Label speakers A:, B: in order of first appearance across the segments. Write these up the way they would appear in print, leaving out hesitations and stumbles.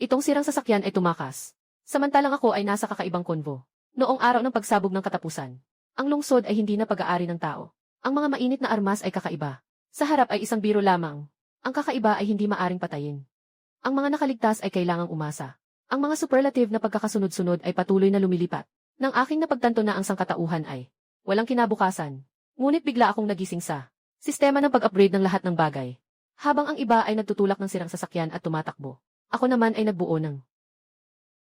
A: Itong sirang sasakyan ay tumakas. Samantalang ako ay nasa kakaibang konvo. Noong araw ng pagsabog ng katapusan, ang lungsod ay hindi na pag-aari ng tao. Ang mga mainit na armas ay kakaiba. Sa harap ay isang biro lamang. Ang kakaiba ay hindi maaring patayin. Ang mga nakaligtas ay kailangang umasa. Ang mga superlative na pagkakasunod-sunod ay patuloy na lumilipat. Nang aking napagtanto na ang sangkatauhan ay walang kinabukasan. Ngunit bigla akong nagising sa sistema ng pag-upgrade ng lahat ng bagay. Habang ang iba ay nagtutulak ng sirang sasakyan at tumatakbo, ako naman ay nagbuo ng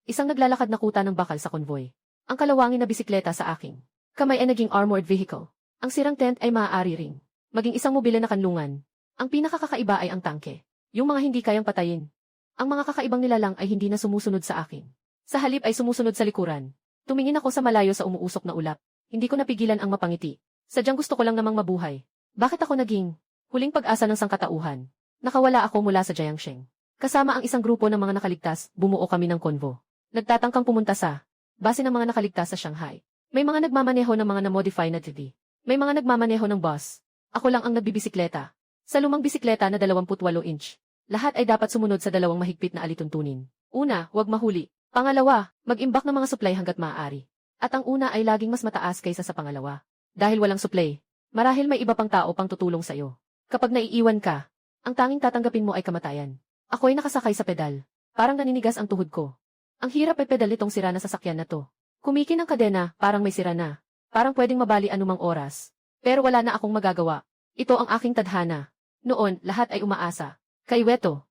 A: isang naglalakad na kuta ng bakal sa konvoy. Ang kalawangin na bisikleta sa aking kamay ay naging armored vehicle. Ang sirang tent ay maaari ring maging isang mobile na kanlungan. Ang pinakakakaiba ay ang tangke. Yung mga hindi kayang patayin. Ang mga kakaibang nilalang ay hindi na sumusunod sa akin. Sa halip ay sumusunod sa likuran. Tumingin ako sa malayo sa umuusok na ulap. Hindi ko napigilan ang mapangiti. Sadyang gusto ko lang namang mabuhay. Bakit ako naging huling pag-asa ng sangkatauhan? Nakawala ako mula sa Jiangsheng. Kasama ang isang grupo ng mga nakaligtas, bumuo kami ng konvo. Nagtatangkang pumunta sa base ng mga nakaligtas sa Shanghai. May mga nagmamaneho ng mga na-modify na TV. May mga nagmamaneho ng bus. Ako lang ang nagbibisikleta. Sa lumang bisikleta na 28 inch. Lahat ay dapat sumunod sa dalawang mahigpit na alituntunin. Una, huwag mahuli. Pangalawa, mag-imbak ng mga supply hanggat maaari. At ang una ay laging mas mataas kaysa sa pangalawa. Dahil walang supply, marahil may iba pang tao pang tutulong sa'yo. Kapag naiiwan ka, ang tanging tatanggapin mo ay kamatayan. Ako ay nakasakay sa pedal. Parang naninigas ang tuhod ko. Ang hirap ay pedal nitong sira na sasakyan na to. Kumikin ang kadena, parang may sira na. Parang pwedeng mabali anumang oras. Pero wala na akong magagawa. Ito ang aking tadhana. Noon, lahat ay umaasa. Kay Weto.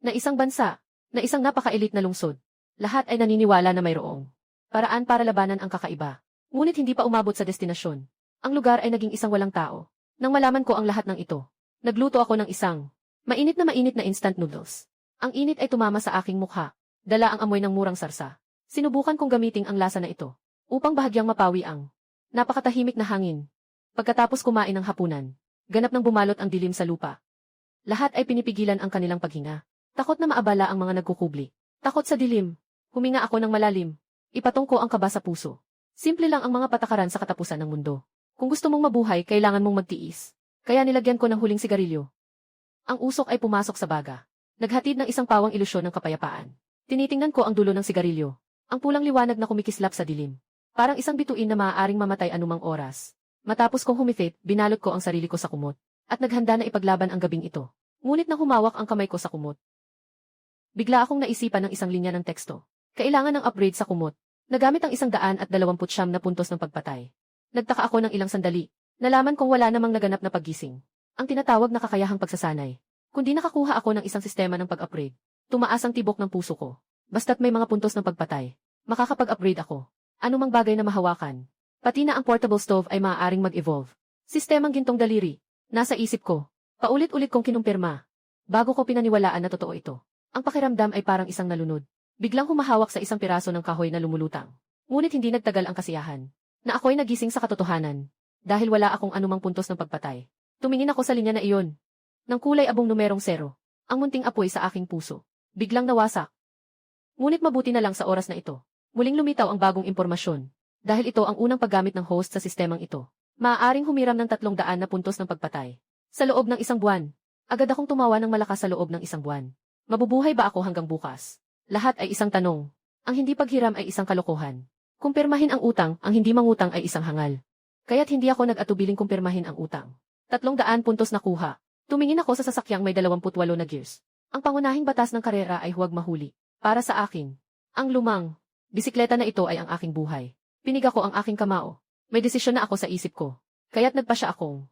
A: Na isang bansa. Na isang napaka-elite na lungsod. Lahat ay naniniwala na mayroong paraan para labanan ang kakaiba. Ngunit hindi pa umabot sa destinasyon. Ang lugar ay naging isang walang tao. Nang malaman ko ang lahat ng ito, nagluto ako ng isang mainit na instant noodles. Ang init ay tumama sa aking mukha. Dala ang amoy ng murang sarsa. Sinubukan kong gamitin ang lasa na ito upang bahagyang mapawi ang napakatahimik na hangin. Pagkatapos kumain ng hapunan, ganap nang bumalot ang dilim sa lupa. Lahat ay pinipigilan ang kanilang paghinga. Takot na maabala ang mga nagkukubli. Takot sa dilim. Huminga ako ng malalim. Ipatong ko ang kaba sa puso. Simple lang ang mga patakaran sa katapusan ng mundo. Kung gusto mong mabuhay, kailangan mong magtiis. Kaya nilagyan ko ng huling sigarilyo. Ang usok ay pumasok sa baga. Naghatid ng isang pawang ilusyon ng kapayapaan. Tinitingnan ko ang dulo ng sigarilyo. Ang pulang liwanag na kumikislap sa dilim. Parang isang bituin na maaaring mamatay anumang oras. Matapos kong humifit, binalot ko ang sarili ko sa kumot. At naghanda na ipaglaban ang gabing ito. Ngunit nang humawak ang kamay ko sa kumot, bigla akong naisipan ng isang linya ng teksto. Kailangan ng upgrade sa kumot. Nagamit ang 129 na puntos ng pagpatay. Nagtaka ako ng ilang sandali. Nalaman kong wala namang naganap na paggising. Ang tinatawag na kakayahang pagsasanay. Kundi nakakuha ako ng isang sistema ng pag-upgrade. Tumaas ang tibok ng puso ko. Basta't may mga puntos ng pagpatay, makakapag-upgrade ako. Anumang bagay na mahawakan. Pati na ang portable stove ay maaaring mag-evolve. Sistemang gintong daliri. Nasa isip ko. Paulit-ulit kong kinumpirma. Bago ko pinaniwalaan na totoo ito. Ang pakiramdam ay parang isang nalunod. Biglang humahawak sa isang piraso ng kahoy na lumulutang. Ngunit hindi nagtagal ang kasiyahan. Na ako'y nagising sa katotohanan. Dahil wala akong anumang puntos ng pagpatay. Tumingin ako sa linya na iyon. Nang kulay abong numerong 0. Ang munting apoy sa aking puso. Biglang nawasak. Ngunit mabuti na lang sa oras na ito. Muling lumitaw ang bagong impormasyon. Dahil ito ang unang paggamit ng host sa sistemang ito. Maaaring humiram ng 300 na puntos ng pagpatay. Sa loob ng 1 buwan. Agad akong tumawa ng malakas sa loob ng 1 buwan. Mabubuhay ba ako hanggang bukas? Lahat ay isang tanong. Ang hindi paghiram ay isang kalokohan. Kumpirmahin ang utang, ang hindi mangutang ay isang hangal. Kaya't hindi ako nag-atubiling kumpirmahin ang utang. 300 puntos nakuha. Tumingin ako sa sasakyang may 28 na gears. Ang pangunahing batas ng karera ay huwag mahuli. Para sa akin, ang lumang bisikleta na ito ay ang aking buhay. Piniga ko ang aking kamao. May desisyon na ako sa isip ko. Kaya't nagpa siya akong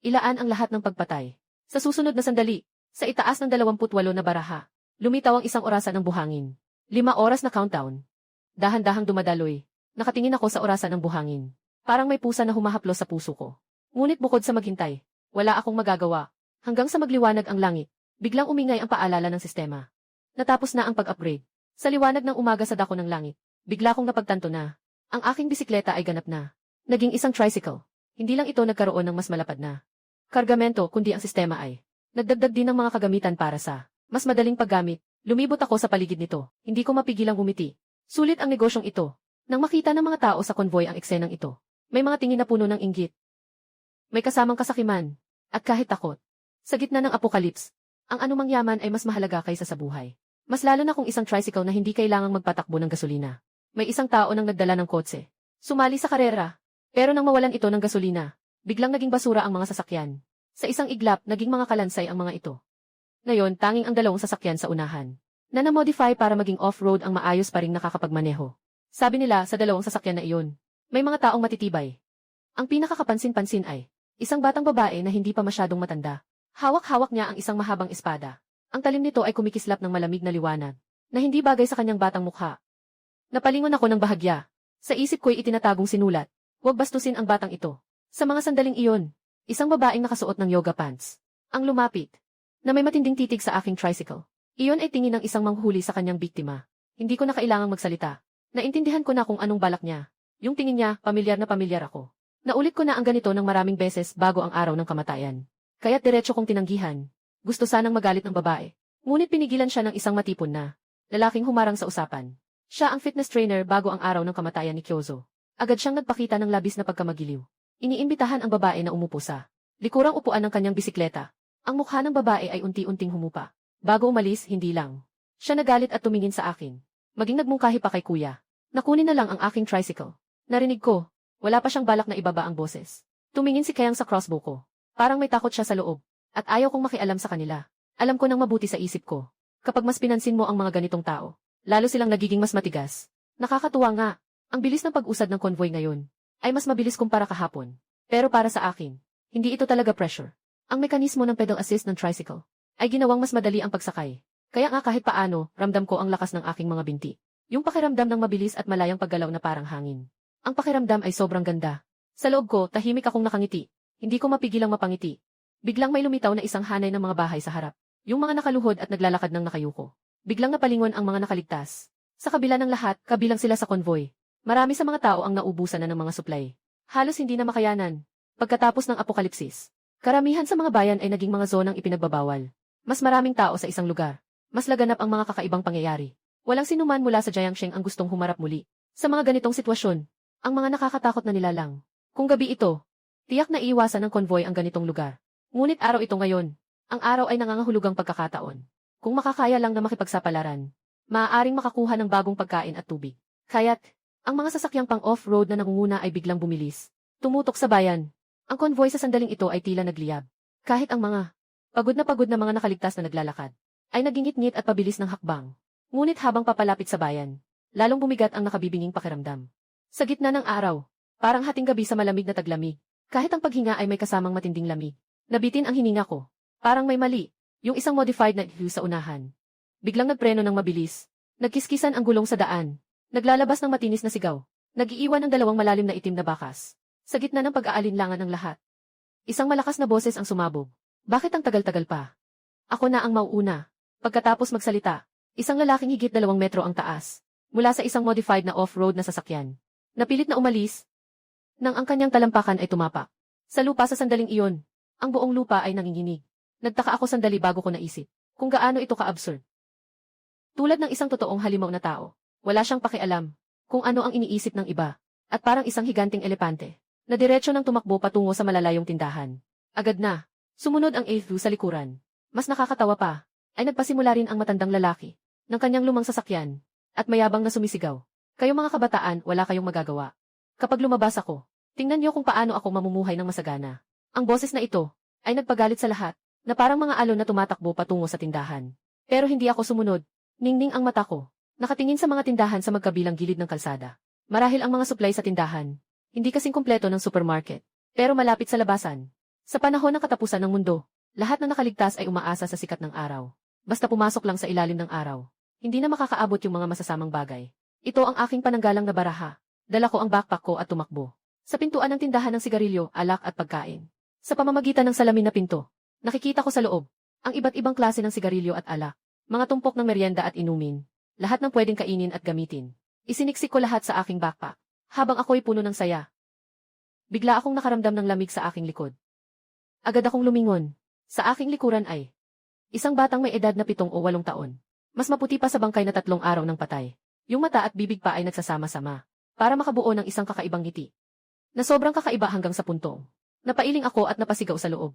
A: ilaan ang lahat ng pagpatay. Sa susunod na sandali, sa itaas ng 28 na baraha, lumitaw ang isang orasan ng buhangin. 5 oras na countdown. Dahan-dahang dumadaloy. Nakatingin ako sa orasan ng buhangin. Parang may pusa na humahaplos sa puso ko. Ngunit bukod sa maghintay, wala akong magagawa. Hanggang sa magliwanag ang langit, biglang umingay ang paalala ng sistema. Natapos na ang pag-upgrade. Sa liwanag ng umaga sa dako ng langit, bigla kong napagtanto na ang aking bisikleta ay ganap na. Naging isang tricycle. Hindi lang ito nagkaroon ng mas malapad na kargamento, kundi ang sistema ay nagdagdag din ng mga kagamitan para sa mas madaling paggamit. Lumibot ako sa paligid nito. Hindi ko mapigilang ngumiti. Sulit ang negosyong ito. Nang makita ng mga tao sa konvoy ang eksenang ito, may mga tingin na puno ng inggit. May kasamang kasakiman. At kahit takot. Sa gitna ng apokalips, ang anumang yaman ay mas mahalaga kaysa sa buhay. Mas lalo na kung isang tricycle na hindi kailangang magpatakbo ng gasolina. May isang tao nang nagdala ng kotse. Sumali sa karera. Pero nang mawalan ito ng gasolina, biglang naging basura ang mga sasakyan. Sa isang iglap, naging mga kalansay ang mga ito. Ngayon, tanging ang dalawang sasakyan sa unahan. Na na-modify para maging off-road ang maayos pa ring nakakapagmaneho. Sabi nila sa dalawang sasakyan na iyon, may mga taong matitibay. Ang pinakakapansin-pansin ay, isang batang babae na hindi pa masyadong matanda. Hawak-hawak niya ang isang mahabang espada. Ang talim nito ay kumikislap ng malamig na liwanag, na hindi bagay sa kanyang batang mukha. Napalingon ako ng bahagya. Sa isip ko'y itinatagong sinulat, huwag bastusin ang batang ito. Sa mga sandaling iyon, isang babaeng nakasuot ng yoga pants. Ang lumapit, na may matinding titig sa aking tricycle. Iyon ay tingin ng isang manghuli sa kanyang biktima. Hindi ko na kailangang magsalita. Naintindihan ko na kung anong balak niya. Yung tingin niya, pamilyar na pamilyar ako. Naulit ko na ang ganito ng maraming beses bago ang araw ng kamatayan. Kaya't diretso kong tinanggihan. Gusto sanang magalit ng babae. Ngunit pinigilan siya ng isang matipon na lalaking humarang sa usapan. Siya ang fitness trainer bago ang araw ng kamatayan ni Kyozo. Agad siyang nagpakita ng labis na pagkamagiliw. Iniimbitahan ang babae na umupo sa likurang upuan ng kanyang bisikleta. Ang mukha ng babae ay unti-unting humupa. Bago umalis, hindi lang siya nagalit at tumingin sa akin. Maging nagmungkahi pa kay kuya. Nakunin na lang ang aking tricycle. Narinig ko, wala pa siyang balak na ibaba ang boses. Tumingin si Kayang sa crossbow ko. Parang may takot siya sa loob. At ayaw kong makialam sa kanila. Alam ko nang mabuti sa isip ko. Kapag mas pinansin mo ang mga ganitong tao, lalo silang nagiging mas matigas. Nakakatuwa nga. Ang bilis ng pag-usad ng convoy ngayon ay mas mabilis kumpara kahapon. Pero para sa akin, hindi ito talaga pressure. Ang mekanismo ng pedal assist ng tricycle ay ginawang mas madali ang pagsakay. Kaya nga kahit paano, ramdam ko ang lakas ng aking mga binti. Yung pakiramdam ng mabilis at malayang paggalaw na parang hangin. Ang pakiramdam ay sobrang ganda. Sa loob ko, tahimik akong nakangiti. Hindi ko mapigilang mapangiti. Biglang may lumitaw na isang hanay ng mga bahay sa harap. Yung mga nakaluhod at naglalakad ng nakayuko. Biglang napalingon ang mga nakaligtas. Sa kabila ng lahat, kabilang sila sa convoy. Marami sa mga tao ang naubusan na ng mga supply. Halos hindi na makayanan. Pagkatapos ng apokalipsis, karamihan sa mga bayan ay naging mga zonang ipinagbabawal. Mas maraming tao sa isang lugar. Mas laganap ang mga kakaibang pangyayari. Walang sinuman mula sa Jiangsheng ang gustong humarap muli. Sa mga ganitong sitwasyon, ang mga nakakatakot na nilalang. Kung gabi ito, tiyak na iiwasan ng konvoy ang ganitong lugar. Ngunit araw ito ngayon. Ang araw ay nangangahulugang pagkakataon. Kung makakaya lang na makipagsapalaran, maaaring makakuha ng bagong pagkain at tubig. Kaya't, ang mga sasakyang pang off-road na nangunguna ay biglang bumilis. Tumutok sa bayan. Ang konvoy sa sandaling ito ay tila nagliyab. Kahit ang mga pagod na mga nakaligtas na naglalakad, ay nagingit-ngit at pabilis ng hakbang. Ngunit habang papalapit sa bayan, lalong bumigat ang nakabibinging pakiramdam. Sa gitna ng araw, parang hating gabi sa malamig na taglamig. Kahit ang paghinga ay may kasamang matinding lamig. Nabitin ang hininga ko. Parang may mali. Yung isang modified na view sa unahan. Biglang nagpreno ng mabilis. Nagkiskisan ang gulong sa daan. Naglalabas ng matinis na sigaw. Nag-iiwan ng dalawang malalim na itim na bakas. Sa gitna ng pag-aalinlangan ng lahat. Isang malakas na boses ang sumabog. Bakit ang tagal-tagal pa? Ako na ang mauuna. Pagkatapos magsalita, isang lalaking higit 2 metro ang taas. Mula sa isang modified na off-road na sasakyan. Napilit na umalis. Nang ang kanyang talampakan ay tumapak. Sa lupa sa sandaling iyon, ang buong lupa ay nanginginig. Nagtaka ako sandali bago ko naisip kung gaano ito ka-absurd. Tulad ng isang totoong halimaw na tao, wala siyang pakialam kung ano ang iniisip ng iba, at parang isang higanting elepante na diretso nang tumakbo patungo sa malalayong tindahan. Agad na, sumunod ang Aethu sa likuran. Mas nakakatawa pa, ay nagpasimula rin ang matandang lalaki ng kanyang lumang sasakyan, at mayabang na sumisigaw. Kayo mga kabataan, wala kayong magagawa. Kapag lumabas ako, tingnan niyo kung paano ako mamumuhay ng masagana. Ang boses na ito ay nagpagalit sa lahat, na parang mga alon na tumatakbo patungo sa tindahan. Pero hindi ako sumunod. Ningning ang mata ko. Nakatingin sa mga tindahan sa magkabilang gilid ng kalsada. Marahil ang mga supply sa tindahan. Hindi kasing kumpleto ng supermarket. Pero malapit sa labasan. Sa panahon ng katapusan ng mundo, lahat na nakaligtas ay umaasa sa sikat ng araw. Basta pumasok lang sa ilalim ng araw. Hindi na makakaabot yung mga masasamang bagay. Ito ang aking pananggalang na baraha. Dala ko ang backpack ko at tumakbo. Sa pintuan ng tindahan ng sigarilyo, alak at pagkain. Sa pamamagitan ng salamin na pinto, nakikita ko sa loob ang iba't ibang klase ng sigarilyo at alak, mga tumpok ng merienda at inumin, lahat ng pwedeng kainin at gamitin. Isiniksik ko lahat sa aking backpack, habang ako'y puno ng saya. Bigla akong nakaramdam ng lamig sa aking likod. Agad akong lumingon. Sa aking likuran ay isang batang may edad na 7 o 8 taon. Mas maputi pa sa bangkay na 3 araw ng patay. Yung mata at bibig pa ay nagsasama-sama para makabuo ng isang kakaibang ngiti. Na sobrang kakaiba hanggang sa puntong napailing ako at napasigaw sa loob.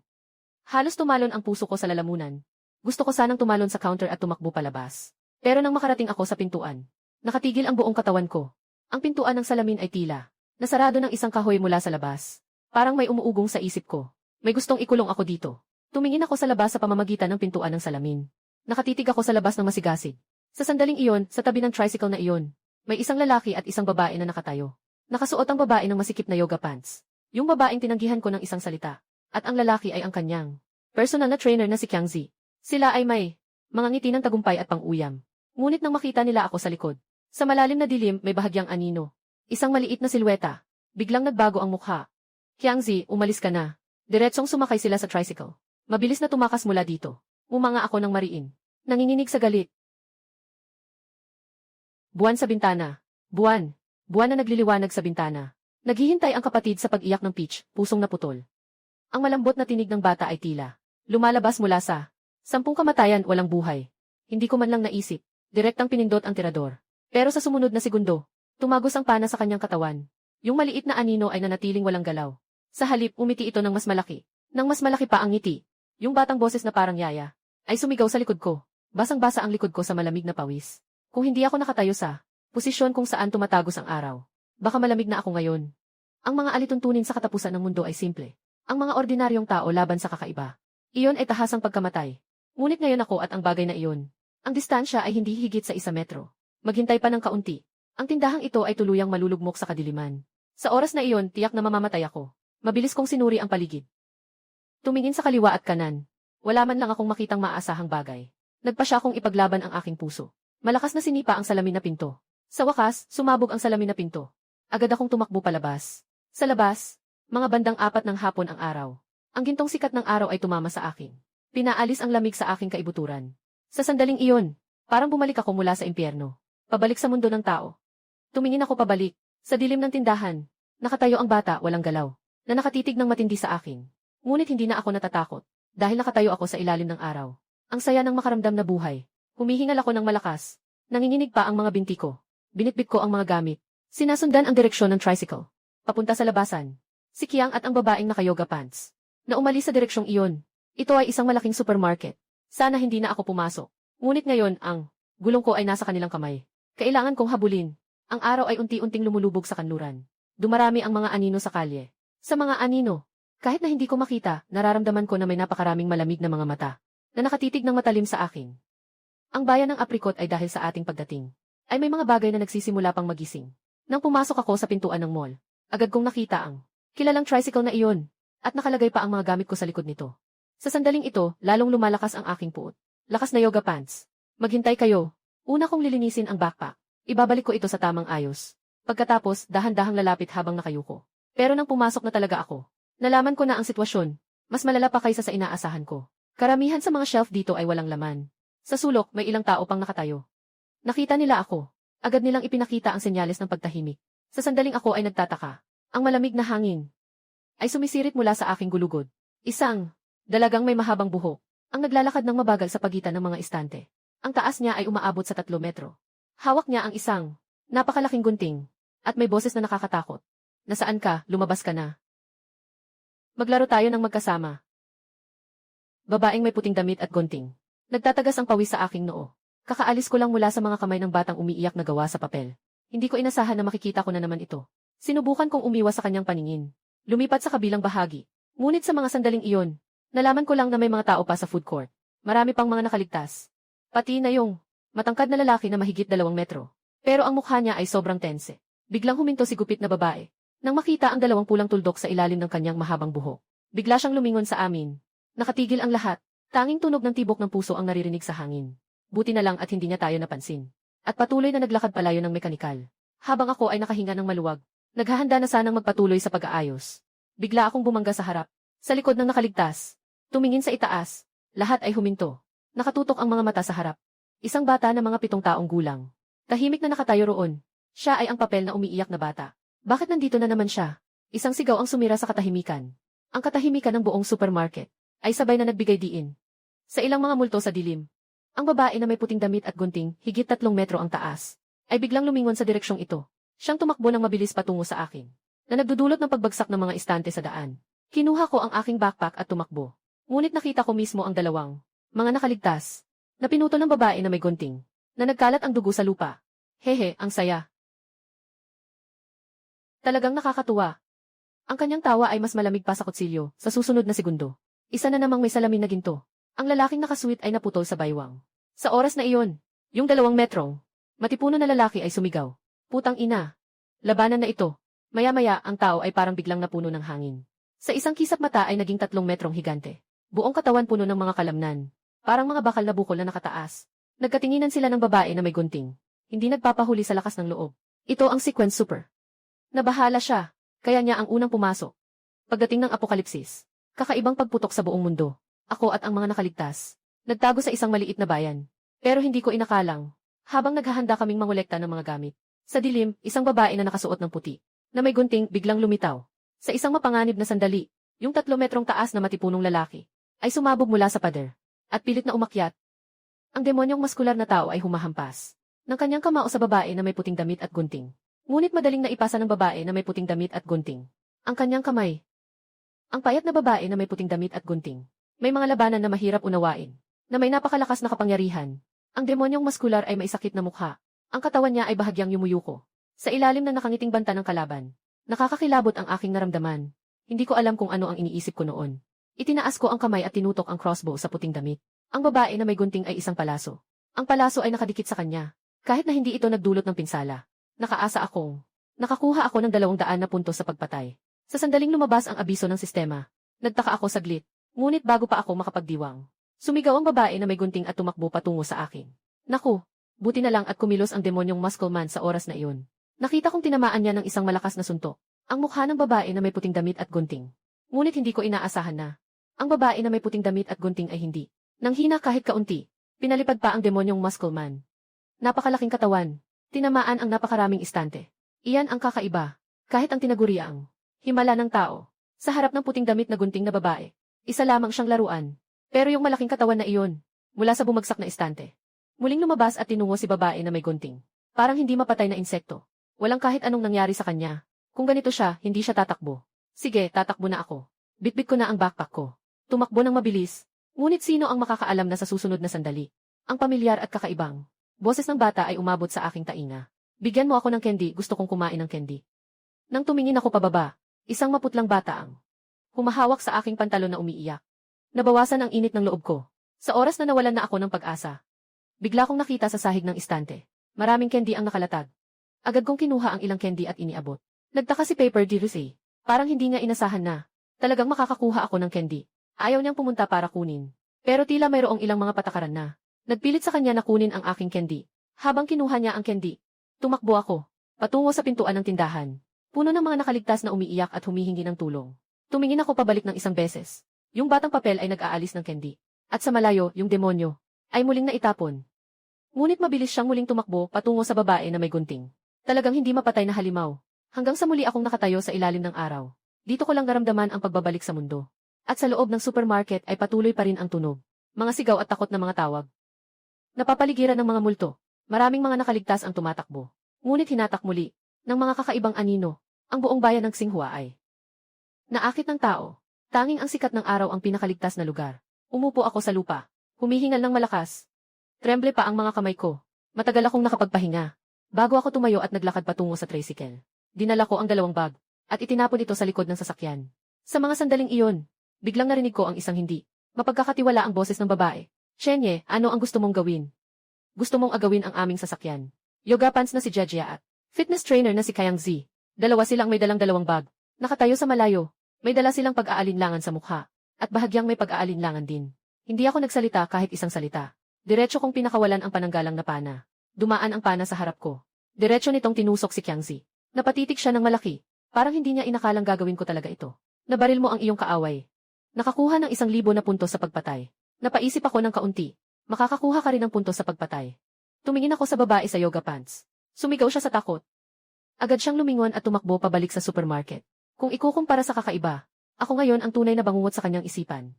A: Halos tumalon ang puso ko sa lalamunan. Gusto ko sanang tumalon sa counter at tumakbo palabas. Pero nang makarating ako sa pintuan, nakatigil ang buong katawan ko. Ang pintuan ng salamin ay tila nasarado ng isang kahoy mula sa labas. Parang may umuugong sa isip ko. May gustong ikulong ako dito. Tumingin ako sa labas sa pamamagitan ng pintuan ng salamin. Nakatitig ako sa labas ng masigasig. Sa sandaling iyon, sa tabi ng tricycle na iyon, may isang lalaki at isang babae na nakatayo. Nakasuot ang babae ng masikip na yoga pants. Yung babaeng tinanggihan ko ng isang salita. At ang lalaki ay ang kanyang personal na trainer na si Kyangzi. Sila ay may mga ngiti ng tagumpay at pang-uyam. Ngunit nang makita nila ako sa likod, sa malalim na dilim may bahagyang anino. Isang maliit na silweta. Biglang nagbago ang mukha. Kyangzi, umalis ka na. Diretsong sumakay sila sa tricycle. Mabilis na tumakas mula dito. Umanga ako ng mariin. Nanginginig sa galit. Buwan sa bintana. Buwan. Buwan na nagliliwanag sa bintana. Naghihintay ang kapatid sa pag-iyak ng Peach, pusong naputol. Ang malambot na tinig ng bata ay tila lumalabas mula sa 10 kamatayan walang buhay. Hindi ko man lang naisip. Direktang pinindot ang tirador. Pero sa sumunod na segundo, tumagos ang pana sa kanyang katawan. Yung maliit na anino ay nanatiling walang galaw. Sa halip, umiti ito ng mas malaki. Nang mas malaki pa ang ngiti. Yung batang boses na parang yaya ay sumigaw sa likod ko. Basang-basa ang likod ko sa malamig na pawis. Kung hindi ako nakatayo sa posisyon kung saan tumatagos ang araw, baka malamig na ako ngayon. Ang mga alituntunin sa katapusan ng mundo ay simple. Ang mga ordinaryong tao laban sa kakaiba. Iyon ay tahasang pagkamatay. Ngunit ngayon ako at ang bagay na iyon. Ang distansya ay hindi higit sa 1 metro. Maghintay pa ng kaunti. Ang tindahang ito ay tuluyang malulugmok sa kadiliman. Sa oras na iyon, tiyak na mamamatay ako. Mabilis kong sinuri ang paligid. Tumingin sa kaliwa at kanan. Wala man lang akong makitang maaasahang bagay. Nagpa siya akong ipaglaban ang aking puso. Malakas na sinipa ang salamin na pinto. Sa wakas, sumabog ang salamin na pinto. Agad akong tumakbo palabas. Sa labas, mga bandang 4 ng hapon ang araw. Ang gintong sikat ng araw ay tumama sa akin. Pinaalis ang lamig sa aking kaibuturan. Sa sandaling iyon, parang bumalik ako mula sa impyerno. Pabalik sa mundo ng tao. Tumingin ako pabalik. Sa dilim ng tindahan, nakatayo ang bata walang galaw, na nakatitig ng matindi sa akin. Ngunit hindi na ako natatakot, dahil nakatayo ako sa ilalim ng araw. Ang saya ng makaramdam na buhay. Humihingal ako ng malakas. Nanginginig pa ang mga binti ko. Binitbit ko ang mga gamit. Sinasundan ang direksyon ng tricycle. Papunta sa labasan. Si Kiang at ang babaeng naka-yoga pants. Na umalis sa direksyong iyon. Ito ay isang malaking supermarket. Sana hindi na ako pumasok. Ngunit ngayon ang gulong ko ay nasa kanilang kamay. Kailangan kong habulin. Ang araw ay unti-unting lumulubog sa kanluran. Dumarami ang mga anino sa kalye. Sa mga anino, kahit na hindi ko makita, nararamdaman ko na may napakaraming malamig na mga mata na nakatitig ng matalim sa akin. Ang bayan ng Apricot ay dahil sa ating pagdating, ay may mga bagay na nagsisimula pang magising. Nang pumasok ako sa pintuan ng mall, agad kong nakita ang kilalang tricycle na iyon, at nakalagay pa ang mga gamit ko sa likod nito. Sa sandaling ito, lalong lumalakas ang aking puot. Lakas na yoga pants. Maghintay kayo. Una kong lilinisin ang backpack. Ibabalik ko ito sa tamang ayos. Pagkatapos, dahan-dahang lalapit habang nakayuko. Pero nang pumasok na talaga ako, nalaman ko na ang sitwasyon. Mas malala pa kaysa sa inaasahan ko. Karamihan sa mga shelf dito ay walang laman. Sa sulok, may ilang tao pang nakatayo. Nakita nila ako. Agad nilang ipinakita ang senyales ng pagtahimik. Sa sandaling ako ay nagtataka. Ang malamig na hangin ay sumisirit mula sa aking gulugod. Isang dalagang may mahabang buhok ang naglalakad ng mabagal sa pagitan ng mga istante. Ang taas niya ay umaabot sa 3 metro. Hawak niya ang isang napakalaking gunting at may boses na nakakatakot. Nasaan ka? Lumabas ka na. Maglaro tayo ng magkasama. Babaeng may puting damit at gunting. Nagtatagas ang pawis sa aking noo. Kakaalis ko lang mula sa mga kamay ng batang umiiyak na gawa sa papel. Hindi ko inasahan na makikita ko na naman ito. Sinubukan kong umiwas sa kanyang paningin. Lumipat sa kabilang bahagi. Ngunit sa mga sandaling iyon, nalaman ko lang na may mga tao pa sa food court. Marami pang mga nakaligtas. Pati na yung matangkad na lalaki na mahigit 2 metro. Pero ang mukha niya ay sobrang tense. Biglang huminto si gupit na babae. Nang makita ang 2 pulang tuldok sa ilalim ng kanyang mahabang buhok, bigla siyang lumingon sa amin. Nakatigil ang lahat. Tanging tunog ng tibok ng puso ang naririnig sa hangin. Buti na lang at hindi niya tayo napansin. At patuloy na naglakad palayo ng mekanikal. Habang ako ay nakahinga ng maluwag, naghahanda na sanang magpatuloy sa pag-aayos. Bigla akong bumangga sa harap. Sa likod ng nakaligtas. Tumingin sa itaas. Lahat ay huminto. Nakatutok ang mga mata sa harap. Isang bata na mga 7 taong gulang. Tahimik na nakatayo roon. Siya ay ang papel na umiiyak na bata. Bakit nandito na naman siya? Isang sigaw ang sumira sa katahimikan. Ang katahimikan ng buong supermarket ay sabay na nagbigay diin. Sa ilang mga multo sa dilim, ang babae na may puting damit at gunting, higit 3 metro ang taas, ay biglang lumingon sa direksyong ito. Siyang tumakbo ng mabilis patungo sa akin, na nagdudulot ng pagbagsak ng mga istante sa daan. Kinuha ko ang aking backpack at tumakbo. Ngunit nakita ko mismo ang 2 mga nakaligtas, na pinuto ng babae na may gunting. na nagkalat ang dugo sa lupa. Hehe, ang saya. Talagang nakakatuwa. Ang kanyang tawa ay mas malamig pa sa kutsilyo, sa susunod na segundo. Isa na namang may salamin na ginto. Ang lalaking nakasweet ay naputol sa baywang. Sa oras na iyon, yung 2 metrong matipuno na lalaki ay sumigaw. Putang ina. Labanan na ito. Maya-maya, ang tao ay parang biglang napuno ng hangin. Sa isang kisap mata ay naging 3 metrong higante. Buong katawan puno ng mga kalamnan. Parang mga bakal na bukol na nakataas. Nagkatinginan sila ng babae na may gunting. Hindi nagpapahuli sa lakas ng loob. Ito ang sequence super. Nabahala siya, kaya niya ang unang pumasok. Pagdating ng apokalipsis, kakaibang pagputok sa buong mundo. Ako at ang mga nakaligtas. Nagtago sa isang maliit na bayan. Pero hindi ko inakalang. Habang naghahanda kaming mangolekta ng mga gamit. Sa dilim, isang babae na nakasuot ng puti, na may gunting biglang lumitaw. Sa isang mapanganib na sandali, yung 3 metrong taas na matipunong lalaki, ay sumabog mula sa pader. At pilit na umakyat. Ang demonyong maskular na tao ay humahampas ng kanyang kamao sa babae na may puting damit at gunting. Ngunit madaling naipasa ng babae na may puting damit at gunting ang kanyang kamay. Ang payat na babae na may puting damit at gunting. May mga labanan na mahirap unawain, na may napakalakas na kapangyarihan. Ang demonyong maskular ay may sakit na mukha. Ang katawan niya ay bahagyang yumuyuko. Sa ilalim ng nakangiting banta ng kalaban, nakakakilabot ang aking naramdaman. Hindi ko alam kung ano ang iniisip ko noon. Itinaas ko ang kamay at tinutok ang crossbow sa puting damit. Ang babae na may gunting ay isang palaso. Ang palaso ay nakadikit sa kanya. Kahit na hindi ito nagdulot ng pinsala. Nakakuha ako ng 200 na puntos sa pagpatay. Sa sandaling lumabas ang abiso ng sistema, nagtaka ako saglit. Ngunit bago pa ako makapagdiwang, sumigaw ang babae na may gunting at tumakbo patungo sa akin. Naku, buti na lang at kumilos ang demonyong Muscleman sa oras na iyon. Nakita kong tinamaan niya ng isang malakas na suntok. Ang mukha ng babae na may puting damit at gunting. Ngunit hindi ko inaasahan na ang babae na may puting damit at gunting ay hindi nanghina kahit kaunti. Pinalipad pa ang demonyong Muscleman. Napakalaking katawan. Tinamaan ang napakaraming istante. Iyan ang kakaiba. Kahit ang tinaguriang himala ng tao. Sa harap ng puting damit na gunting na babae, isa lamang siyang laruan. Pero yung malaking katawan na iyon, mula sa bumagsak na istante. Muling lumabas at tinungo si babae na may gunting. Parang hindi mapatay na insekto. Walang kahit anong nangyari sa kanya. Kung ganito siya, hindi siya tatakbo. Sige, tatakbo na ako. Bitbit ko na ang backpack ko. Tumakbo ng mabilis. Ngunit sino ang makakaalam na sa susunod na sandali? Ang pamilyar at kakaibang boses ng bata ay umabot sa aking tainga. Bigyan mo ako ng candy, gusto kong kumain ng candy. Nang tumingin ako pababa, isang maputlang bata ang humahawak sa aking pantalon na umiiyak. Nabawasan ang init ng loob ko. Sa oras na nawalan na ako ng pag-asa, bigla kong nakita sa sahig ng istante. Maraming candy ang nakalatag. Agad kong kinuha ang ilang candy at iniabot. Nagtaka si Paper Dirusay. Parang hindi niya inasahan na talagang makakakuha ako ng candy. Ayaw niyang pumunta para kunin. Pero tila mayroong ilang mga patakaran na nagpilit sa kanya na kunin ang aking candy. Habang kinuha niya ang candy, tumakbo ako patungo sa pintuan ng tindahan. Puno ng mga nakaligtas na umiiyak at humihingi ng tulong. Tumingin ako pabalik ng isang beses. Yung batang papel ay nag-aalis ng candy. At sa malayo, yung demonyo ay muling naitapon. Ngunit mabilis siyang muling tumakbo patungo sa babae na may gunting. Talagang hindi mapatay na halimaw. Hanggang sa muli akong nakatayo sa ilalim ng araw. Dito ko lang naramdaman ang pagbabalik sa mundo. At sa loob ng supermarket ay patuloy pa rin ang tunog. Mga sigaw at takot na mga tawag. Napapaligiran ng mga multo. Maraming mga nakaligtas ang tumatakbo. Ngunit hinatak muli ng mga kakaibang anino. Ang buong bayan ng Xinhua ay naakit ng tao. Tanging ang sikat ng araw ang pinakaligtas na lugar. Umupo ako sa lupa. Humihingal ng malakas. Tremble pa ang mga kamay ko. Matagal akong nakapagpahinga. Bago ako tumayo at naglakad patungo sa tricycle. Dinala ko ang 2 bag. At itinapon ito sa likod ng sasakyan. Sa mga sandaling iyon, biglang narinig ko ang isang hindi mapagkakatiwala ang boses ng babae. Shenye, ano ang gusto mong gawin? Gusto mong agawin ang aming sasakyan. Yoga pants na si Jajia at fitness trainer na si Kayang Z. Dalawa silang may dalang 2 bag. Nakatayo sa malayo. May dala silang pag-aalinlangan sa mukha. At bahagyang may pag-aalinlangan din. Hindi ako nagsalita kahit isang salita. Diretso kong pinakawalan ang pananggalang na pana. Dumaan ang pana sa harap ko. Diretso nitong tinusok si Kyang Z. Napatitig siya ng malaki. Parang hindi niya inakalang gagawin ko talaga ito. Nabaril mo ang iyong kaaway. Nakakuha ng 1,000 na puntos sa pagpatay. Napaisip ako ng kaunti. Makakakuha ka rin ng puntos sa pagpatay. Tumingin ako sa babae sa yoga pants. Sumigaw siya sa takot. Agad siyang lumingon at tumakbo pabalik sa supermarket. Kung ikukumpara sa kakaiba, ako ngayon ang tunay na bangungot sa kanyang isipan.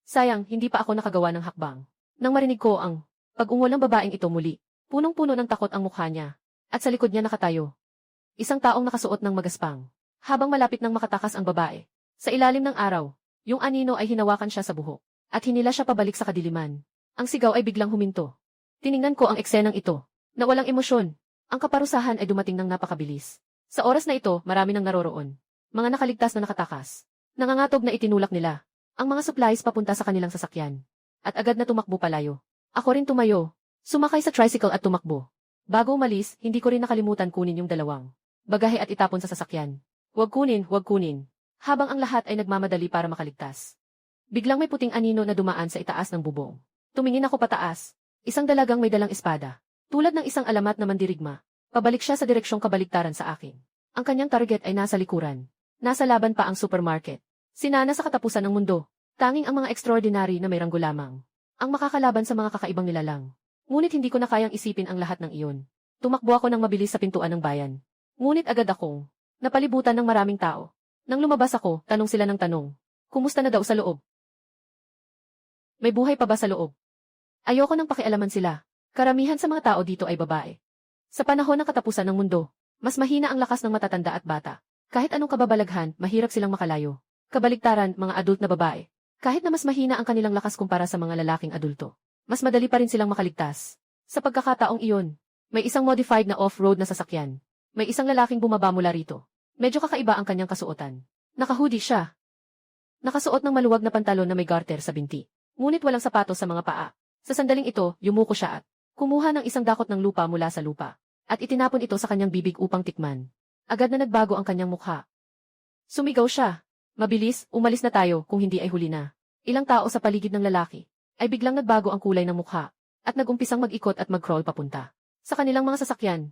A: Sayang, hindi pa ako nakagawa ng hakbang. Nang marinig ko ang pag-ungol ng babaeng ito muli, punong-puno ng takot ang mukha niya. At sa likod niya nakatayo isang taong nakasuot ng magaspang. Habang malapit nang makatakas ang babae, sa ilalim ng araw, yung anino ay hinawakan siya sa buhok. At hinila siya pabalik sa kadiliman. Ang sigaw ay biglang huminto. Tiningnan ko ang eksenang ito, na walang emosyon. Ang kaparusahan ay dumating ng napakabilis. Sa oras na ito, marami nang naroroon. Mga nakaligtas na nakatakas. Nangangatog na itinulak nila ang mga supplies papunta sa kanilang sasakyan. At agad na tumakbo palayo. Ako rin tumayo. Sumakay sa tricycle at tumakbo. Bago umalis, hindi ko rin nakalimutan kunin yung dalawang bagahe at itapon sa sasakyan. Huwag kunin, huwag kunin. Habang ang lahat ay nagmamadali para makaligtas. Biglang may puting anino na dumaan sa itaas ng bubong. Tumingin ako pataas. Isang dalagang may dalang espada. Tulad ng isang alamat na mandirigma. Pabalik siya sa direksyong kabaliktaran sa akin. Ang kanyang target ay nasa likuran. Nasa laban pa ang supermarket. Sinana sa katapusan ng mundo. Tanging ang mga extraordinary na may ranggo lamang ang makakalaban sa mga kakaibang nilalang. Ngunit hindi ko na kayang isipin ang lahat ng iyon. Tumakbo ako ng mabilis sa pintuan ng bayan. Ngunit agad akong napalibutan ng maraming tao. Nang lumabas ako, tanong sila ng tanong. Kumusta na daw sa loob? May buhay pa ba sa loob? Ayoko nang pakialaman sila. Karamihan sa mga tao dito ay babae. Sa panahon ng katapusan ng mundo, mas mahina ang lakas ng matatanda at bata. Kahit anong kababalaghan, mahirap silang makalayo. Kabaligtaran, mga adult na babae. Kahit na mas mahina ang kanilang lakas kumpara sa mga lalaking adulto, mas madali pa rin silang makaligtas. Sa pagkakataong iyon, may isang modified na off-road na sasakyan. May isang lalaking bumaba mula rito. Medyo kakaiba ang kanyang kasuotan. Naka-hoodie siya. Nakasuot ng maluwag na pantalon na may garter sa binti. Ngunit walang sapatos sa mga paa. Sa sandaling ito, yumuko siya at kumuha ng isang dakot ng lupa mula sa lupa. At itinapon ito sa kanyang bibig upang tikman. Agad na nagbago ang kanyang mukha. Sumigaw siya. Mabilis, umalis na tayo kung hindi ay huli na. Ilang tao sa paligid ng lalaki ay biglang nagbago ang kulay ng mukha at nagumpisang mag-ikot at mag-crawl papunta sa kanilang mga sasakyan.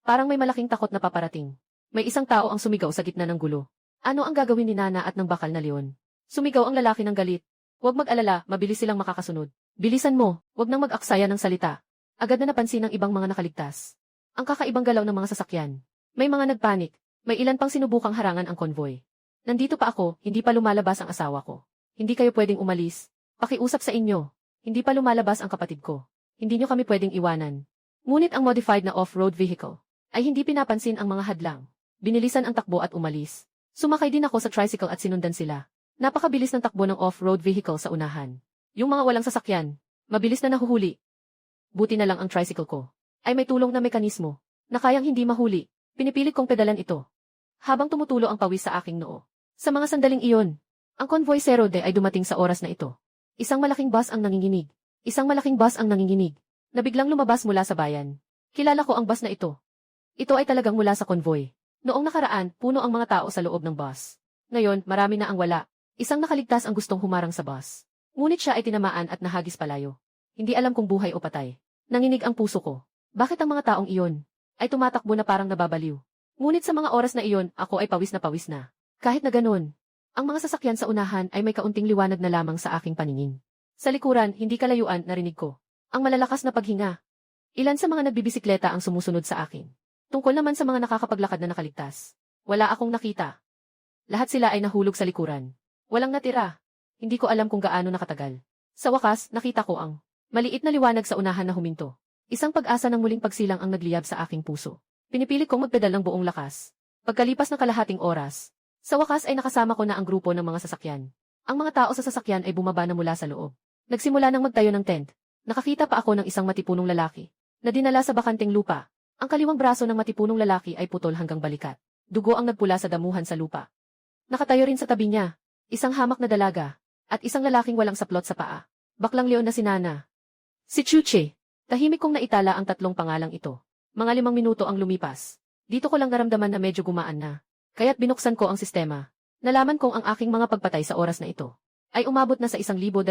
A: Parang may malaking takot na paparating. May isang tao ang sumigaw sa gitna ng gulo. Ano ang gagawin ni Nana at ng bakal na leon? Sumigaw ang lalaki ng galit. Huwag mag-alala, mabilis silang makakasunod. Bilisan mo, huwag nang mag-aksaya ng salita. Agad na napansin ng ibang mga nakaligtas ang kakaibang galaw ng mga sasakyan. May mga nagpanik, may ilan pang sinubukang harangan ang konvoy. Nandito pa ako, hindi pa lumalabas ang asawa ko. Hindi kayo pwedeng umalis. Pakiusap sa inyo. Hindi pa lumalabas ang kapatid ko. Hindi nyo kami pwedeng iwanan. Ngunit ang modified na off-road vehicle ay hindi pinapansin ang mga hadlang. Binilisan ang takbo at umalis. Sumakay din ako sa tricycle at sinundan sila. Napakabilis ng takbo ng off-road vehicle sa unahan. Yung mga walang sasakyan, mabilis na nahuhuli. Buti na lang ang tricycle ko ay may tulong na mekanismo na kayang hindi mahuli. Pinipilit kong pedalan ito habang tumutulo ang pawis sa aking noo. Sa mga sandaling iyon, ang convoy 0D ay dumating sa oras na ito. Isang malaking bus ang nanginginig. Isang malaking bus ang nanginginig na biglang lumabas mula sa bayan. Kilala ko ang bus na ito. Ito ay talagang mula sa convoy. Noong nakaraan, puno ang mga tao sa loob ng bus. Ngayon, marami na ang wala. Isang nakaligtas ang gustong humarang sa bus. Ngunit siya ay tinamaan at nahagis palayo. Hindi alam kung buhay o patay. Nanginig ang puso ko. Bakit ang mga taong iyon ay tumatakbo na parang nababaliw? Ngunit sa mga oras na iyon, ako ay pawis na. Kahit na ganun, ang mga sasakyan sa unahan ay may kaunting liwanag na lamang sa aking paningin. Sa likuran, hindi kalayuan, narinig ko ang malalakas na paghinga. Ilan sa mga nagbibisikleta ang sumusunod sa akin. Tungkol naman sa mga nakakapaglakad na nakaligtas, wala akong nakita. Lahat sila ay nahulog sa likuran. Walang natira. Hindi ko alam kung gaano nakatagal. Sa wakas, nakita ko ang maliit na liwanag sa unahan na huminto. Isang pag-asa ng muling pagsilang ang nagliyab sa aking puso. Pinipilit kong magpedal ng buong lakas. Pagkalipas ng kalahating oras, sa wakas ay nakasama ko na ang grupo ng mga sasakyan. Ang mga tao sa sasakyan ay bumaba na mula sa loob. Nagsimula nang magtayo ng tent. Nakakita pa ako ng isang matipunong lalaki na dinala sa bakanteng lupa. Ang kaliwang braso ng matipunong lalaki ay putol hanggang balikat. Dugo ang nagpula sa damuhan sa lupa. Nakatayo rin sa tabi niya isang hamak na dalaga at isang lalaking walang saplot sa paa. Baklang leon na si Nana. Si Chuche. Tahimik kong naitala ang tatlong pangalang ito. Mga 5 minuto ang lumipas. Dito ko lang naramdaman na medyo gumaan na. Kaya't binuksan ko ang sistema. Nalaman kong ang aking mga pagpatay sa oras na ito ay umabot na sa 1,200.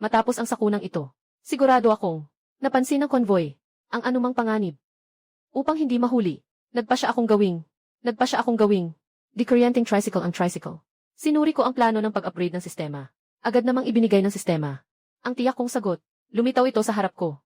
A: Matapos ang sakunang ito, sigurado akong napansin ng konvoy ang anumang panganib. Upang hindi mahuli, nagpa siya akong gawing dekuryenting tricycle ang tricycle. Sinuri ko ang plano ng pag-upgrade ng sistema. Agad namang ibinigay ng sistema ang tiyak kong sagot. Lumitaw ito sa harap ko.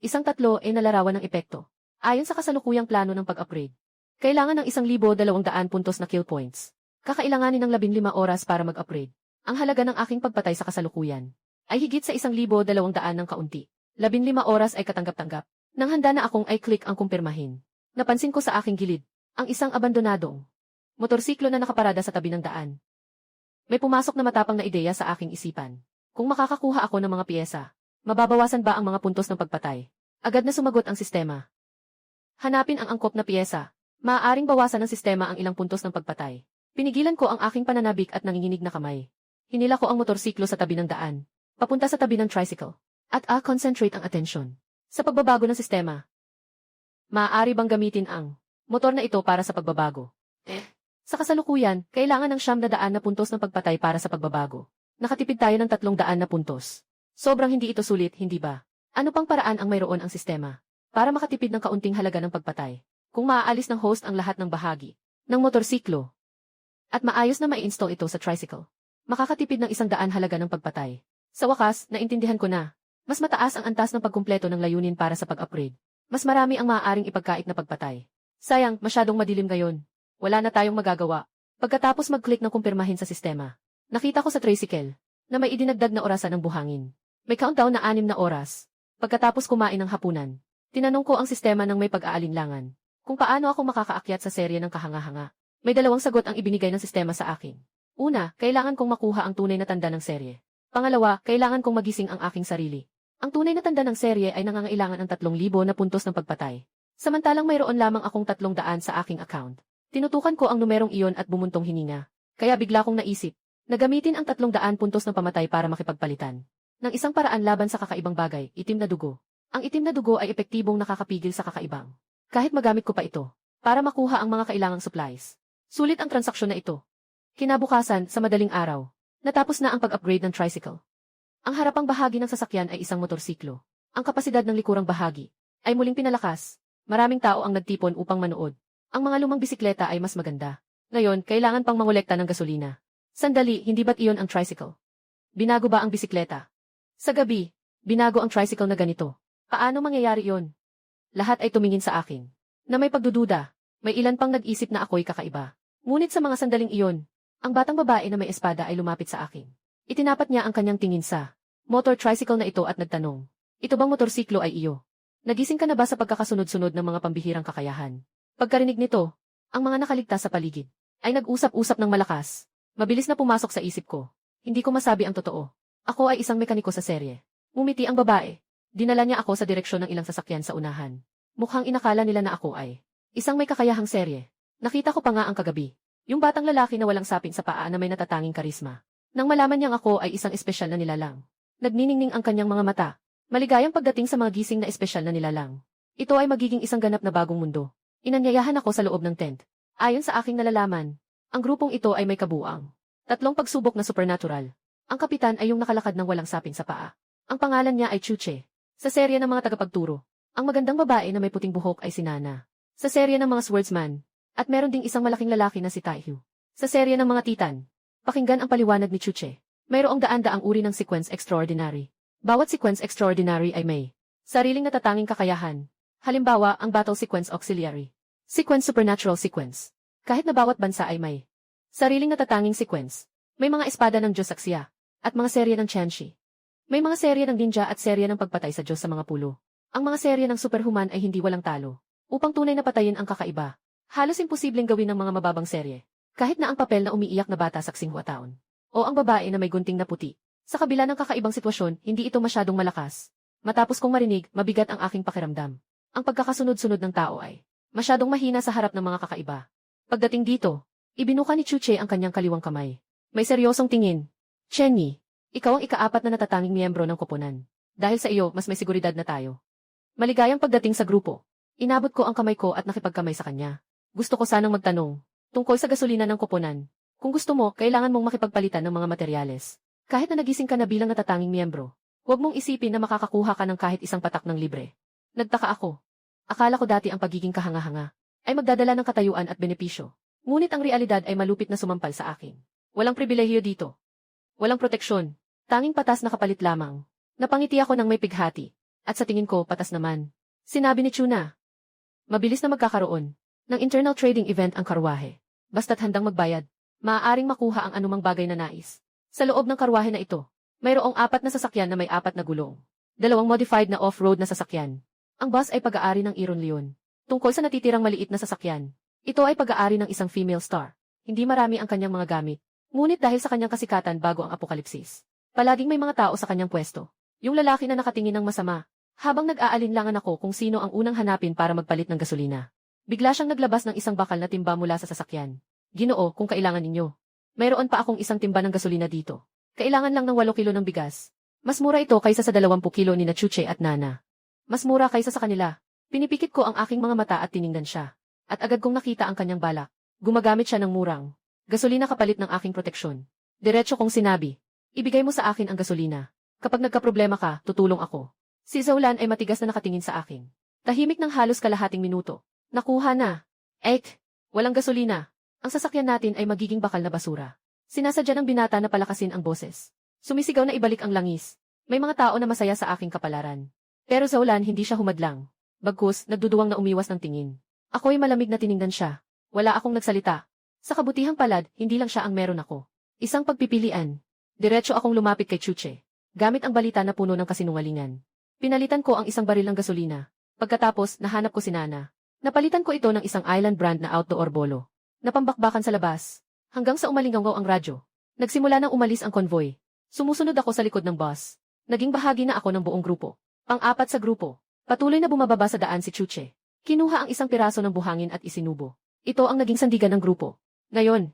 A: Isang 3 ay nalarawan ng epekto. Ayon sa kasalukuyang plano ng pag-upgrade, kailangan ng 1,200 puntos na kill points. Kakailanganin ng 15 oras para mag-upgrade. Ang halaga ng aking pagpatay sa kasalukuyan ay higit sa 1,200 ng kaunti. 15 oras ay katanggap-tanggap. Nang handa na akong i-click ang kumpirmahin, napansin ko sa aking gilid ang isang abandonadong motorsiklo na nakaparada sa tabi ng daan. May pumasok na matapang na ideya sa aking isipan. Kung makakakuha ako ng mga piyesa Mababawasan ba ang mga puntos ng pagpatay? Agad na sumagot ang sistema. Hanapin ang angkop na piyesa. Maaaring bawasan ng sistema ang ilang puntos ng pagpatay. Pinigilan ko ang aking pananabik at nanginginig na kamay. Hinila ko ang motorsiklo sa tabi ng daan, papunta sa tabi ng tricycle, at concentrate ang atensyon sa pagbabago ng sistema. Maaari bang gamitin ang motor na ito para sa pagbabago? Sa kasalukuyan, kailangan ng 900 na puntos ng pagpatay para sa pagbabago. Nakatipid tayo ng 300 na puntos. Sobrang hindi ito sulit, hindi ba? Ano pang paraan ang mayroon ang sistema para makatipid ng kaunting halaga ng pagpatay? Kung maaalis ng host ang lahat ng bahagi ng motorsiklo at maayos na ma-install ito sa tricycle, makakatipid ng 100 halaga ng pagpatay. Sa wakas, naintindihan ko na, mas mataas ang antas ng pagkumpleto ng layunin para sa pag-upgrade. Mas marami ang maaaring ipagkait na pagpatay. Sayang, masyadong madilim ngayon. Wala na tayong magagawa. Pagkatapos mag-click ng kumpirmahin sa sistema, nakita ko sa tricycle na may idinagdag na orasan ng buhangin. May countdown na 6 na oras. Pagkatapos kumain ng hapunan, tinanong ko ang sistema ng may pag-aalinlangan kung paano ako makakaakyat sa serye ng kahanga-hanga. May 2 sagot ang ibinigay ng sistema sa akin. Una, kailangan kong makuha ang tunay na tanda ng serye. Pangalawa, kailangan kong magising ang aking sarili. Ang tunay na tanda ng serye ay nangangailangan ng 3,000 na puntos ng pagpatay. Samantalang mayroon lamang akong 300 sa aking account. Tinutukan ko ang numerong iyon at bumuntong hininga. Kaya bigla kong naisip na gamitin ang 300 puntos ng pamatay para makipagpalitan ng isang paraan laban sa kakaibang bagay, itim na dugo. Ang itim na dugo ay epektibong nakakapigil sa kakaibang. Kahit magamit ko pa ito para makuha ang mga kailangang supplies. Sulit ang transaksyon na ito. Kinabukasan, sa madaling araw, natapos na ang pag-upgrade ng tricycle. Ang harapang bahagi ng sasakyan ay isang motorsiklo. Ang kapasidad ng likurang bahagi ay muling pinalakas. Maraming tao ang nagtipon upang manood. Ang mga lumang bisikleta ay mas maganda. Ngayon, kailangan pang mangolekta ng gasolina. Sandali, hindi ba't iyon ang tricycle? Binago ba ang bisikleta? Sa gabi, binago ang tricycle na ganito. Paano mangyayari iyon? Lahat ay tumingin sa akin na may pagdududa. May ilan pang nag-isip na ako'y kakaiba. Ngunit sa mga sandaling iyon, ang batang babae na may espada ay lumapit sa akin. Itinapat niya ang kanyang tingin sa motor tricycle na ito at nagtanong, "Ito bang motorsiklo ay iyo? Nagising ka na ba sa pagkakasunod-sunod ng mga pambihirang kakayahan?" Pagkarinig nito, ang mga nakaligtas sa paligid ay nag-usap-usap ng malakas. Mabilis na pumasok sa isip ko. Hindi ko masabi ang totoo. Ako ay isang mekaniko sa serye. Ngumiti ang babae. Dinala niya ako sa direksyon ng ilang sasakyan sa unahan. Mukhang inakala nila na ako ay isang may kakayahang serye. Nakita ko pa nga ang kagabi. Yung batang lalaki na walang sapin sa paa na may natatanging karisma. Nang malaman niyang ako ay isang espesyal na nilalang. Nagniningning ang kanyang mga mata. Maligayang pagdating sa mga gising na espesyal na nilalang. Ito ay magiging isang ganap na bagong mundo. Inanyayahan ako sa loob ng tent. Ayon sa aking nalalaman, ang grupong ito ay may kabuuang 3 pagsubok na supernatural. Ang kapitan ay yung nakalakad ng walang sapin sa paa. Ang pangalan niya ay Chuche. Sa serye ng mga tagapagturo, ang magandang babae na may puting buhok ay si Nana. Sa serye ng mga swordsman, at meron ding isang malaking lalaki na si Taihyu. Sa serye ng mga titan, pakinggan ang paliwanag ni Chuche. Mayroong daan-daang uri ng sequence extraordinary. Bawat sequence extraordinary ay may sariling natatanging kakayahan. Halimbawa, ang battle sequence auxiliary. Sequence supernatural sequence. Kahit na bawat bansa ay may sariling natatanging sequence. May mga espada ng Diyos Saksya, at mga serye ng Tianxi. May mga serye ng ninja at serye ng pagpatay sa Diyos sa mga pulo. Ang mga serye ng superhuman ay hindi walang talo. Upang tunay na patayin ang kakaiba, halos imposibleng gawin ng mga mababang serye. Kahit na ang papel na umiiyak na bata saksing huwataon. O ang babae na may gunting na puti. Sa kabila ng kakaibang sitwasyon, hindi ito masyadong malakas. Matapos kong marinig, mabigat ang aking pakiramdam. Ang pagkakasunod-sunod ng tao ay masyadong mahina sa harap ng mga kakaiba. Pagdating dito, ibinuka ni Chuche ang kanyang kaliwang kamay. May seryosong tingin. "Chenyi, ikaw ang ika-4 na natatanging miyembro ng koponan. Dahil sa iyo, mas may seguridad na tayo." Maligayang pagdating sa grupo. Inabot ko ang kamay ko at nakipagkamay sa kanya. Gusto ko sanang magtanong tungkol sa gasolina ng koponan. Kung gusto mo, kailangan mong makipagpalitan ng mga materyales. Kahit na nagising ka na bilang natatanging miyembro, huwag mong isipin na makakakuha ka ng kahit isang patak ng libre. Nagtaka ako. Akala ko dati ang pagiging kahanga-hanga ay magdadala ng katayuan at benepisyo. Ngunit ang realidad ay malupit na sumampal sa akin. Walang pribilehiyo dito. Walang proteksyon. Tanging patas na kapalit lamang. Napangiti ako ng may pighati. At sa tingin ko, patas naman. Sinabi ni Chuna. Mabilis na magkakaroon ng internal trading event ang karwahe. Basta't handang magbayad, maaaring makuha ang anumang bagay na nais. Sa loob ng karwahe na ito, mayroong 4 na sasakyan na may 4 na gulong. 2 modified na off-road na sasakyan. Ang bus ay pag-aari ng Iron Leon. Tungkol sa natitirang maliit na sasakyan, ito ay pag-aari ng isang female star. Hindi marami ang kanyang mga gamit. Ngunit dahil sa kanyang kasikatan bago ang apokalipsis, palaging may mga tao sa kanyang pwesto. Yung lalaki na nakatingin ng masama. Habang nag-aalinlangan ako kung sino ang unang hanapin para magpalit ng gasolina. Bigla siyang naglabas ng isang bakal na timba mula sa sasakyan. Ginoo, kung kailangan ninyo. Mayroon pa akong isang timba ng gasolina dito. Kailangan lang ng 8 kilo ng bigas. Mas mura ito kaysa sa 20 kilo ni Chuche at Nana. Mas mura kaysa sa kanila. Pinipikit ko ang aking mga mata at tiningnan siya. At agad kong nakita ang kanyang balak. Gumagamit siya ng murang gasolina kapalit ng aking proteksyon. Diretso kong sinabi, ibigay mo sa akin ang gasolina. Kapag nagkaproblema ka, tutulong ako. Si Zaulan ay matigas na nakatingin sa akin. Tahimik ng halos kalahating minuto. Nakuha na. Walang gasolina. Ang sasakyan natin ay magiging bakal na basura. Sinasadya ng binata na palakasin ang boses. Sumisigaw na ibalik ang langis. May mga tao na masaya sa aking kapalaran. Pero Zaulan hindi siya humadlang. Bagkus, nagduduwang na umiwas ng tingin. Ako'y malamig na tiningnan siya. Wala akong nagsalita. Sa kabutihang palad, hindi lang siya ang meron ako. Isang pagpipilian. Diretso akong lumapit kay Chuche. Gamit ang balita na puno ng kasinungalingan. Pinalitan ko ang isang baril ng gasolina. Pagkatapos, nahanap ko si Nana. Napalitan ko ito ng isang island brand na outdoor bolo. Napambakbakan sa labas. Hanggang sa umalingaw ang radyo. Nagsimula nang umalis ang convoy. Sumusunod ako sa likod ng bus. Naging bahagi na ako ng buong grupo. Pang-apat sa grupo. Patuloy na bumababa sa daan si Chuche. Kinuha ang isang piraso ng buhangin at isinubo. Ito ang naging sandigan ng grupo. Ngayon,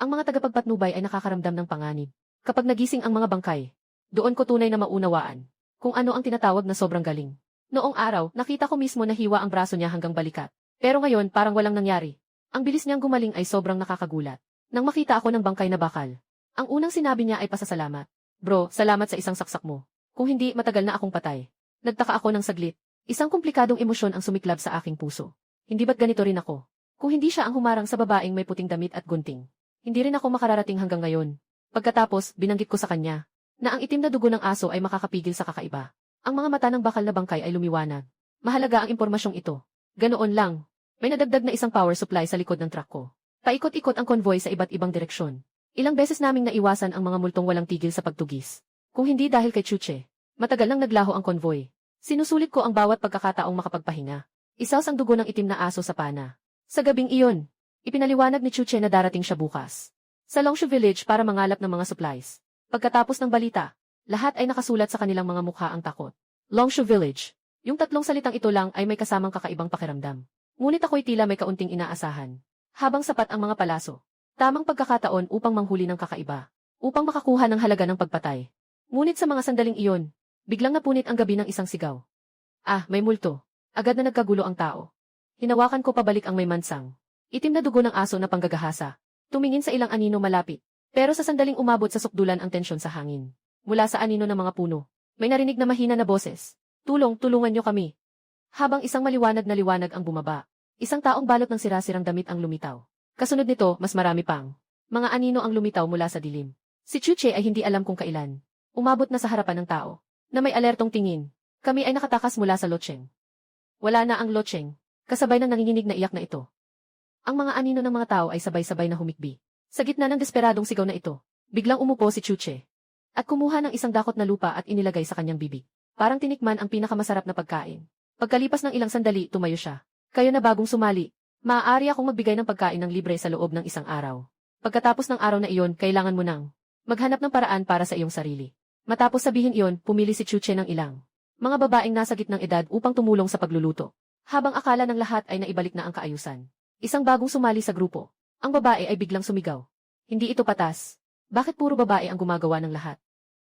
A: ang mga tagapagpatnubay ay nakakaramdam ng panganib. Kapag nagising ang mga bangkay, doon ko tunay na maunawaan kung ano ang tinatawag na sobrang galing. Noong araw, nakita ko mismo na hiwa ang braso niya hanggang balikat. Pero ngayon, parang walang nangyari. Ang bilis niyang gumaling ay sobrang nakakagulat. Nang makita ako ng bangkay na bakal, ang unang sinabi niya ay pasasalamat. Bro, salamat sa isang saksak mo. Kung hindi, matagal na akong patay. Nagtaka ako ng saglit. Isang komplikadong emosyon ang sumiklab sa aking puso. Hindi ba't ganito rin ako? Kung hindi siya ang humarang sa babaeng may puting damit at gunting, hindi rin ako makararating hanggang ngayon. Pagkatapos, binanggit ko sa kanya na ang itim na dugo ng aso ay makakapigil sa kakaiba. Ang mga mata ng bakal na bangkay ay lumiwanag. Mahalaga ang impormasyong ito. Ganoon lang. May nadagdag na isang power supply sa likod ng truck ko. Paikot-ikot ang convoy sa iba't ibang direksyon. Ilang beses naming naiwasan ang mga multong walang tigil sa pagtugis. Kung hindi dahil kay Chuche, matagal nang naglaho ang convoy. Sinusulit ko ang bawat pagkakataong makapagpahinga. Isaws ang dugo ng itim na aso sa pana. Sa gabing iyon, ipinaliwanag ni Chuche na darating siya bukas sa Longshu Village para mangalap ng mga supplies. Pagkatapos ng balita, lahat ay nakasulat sa kanilang mga mukha ang takot. Longshu Village. Yung tatlong salitang ito lang ay may kasamang kakaibang pakiramdam. Ngunit ako'y tila may kaunting inaasahan. Habang sapat ang mga palaso. Tamang pagkakataon upang manghuli ng kakaiba. Upang makakuha ng halaga ng pagpatay. Ngunit sa mga sandaling iyon, biglang napunit ang gabi ng isang sigaw. May multo. Agad na nagkagulo ang tao. Hinawakan ko pabalik ang may mansang. Itim na dugo ng aso na panggagahasa. Tumingin sa ilang anino malapit. Pero sa sandaling umabot sa sukdulan ang tensyon sa hangin. Mula sa anino ng mga puno, may narinig na mahina na boses. Tulungan niyo kami. Habang isang maliwanag na liwanag ang bumaba, isang taong balot ng sirasirang damit ang lumitaw. Kasunod nito, mas marami pang mga anino ang lumitaw mula sa dilim. Si Chuche ay hindi alam kung kailan. Umabot na sa harapan ng tao, na may alertong tingin. Kami ay nakatakas mula sa lotseng. Wala na ang lotseng, kasabay ng nanginginig na iyak na ito. Ang mga anino ng mga tao ay sabay-sabay na humikbi. Sa gitna ng desperadong sigaw na ito, biglang umupo si Chuche. At kumuha ng isang dakot na lupa at inilagay sa kanyang bibig. Parang tinikman ang pinakamasarap na pagkain. Pagkalipas ng ilang sandali, tumayo siya. Kayo na bagong sumali. Maaari akong magbigay ng pagkain ng libre sa loob ng isang araw. Pagkatapos ng araw na iyon, kailangan mo nang maghanap ng paraan para sa iyong sarili. Matapos sabihin iyon, pumili si Chuche ng ilang mga babaeng nasa gitnang edad upang tumulong sa pagluluto. Habang akala ng lahat ay naibalik na ang kaayusan. Isang bagong sumali sa grupo. Ang babae ay biglang sumigaw. Hindi ito patas. Bakit puro babae ang gumagawa ng lahat?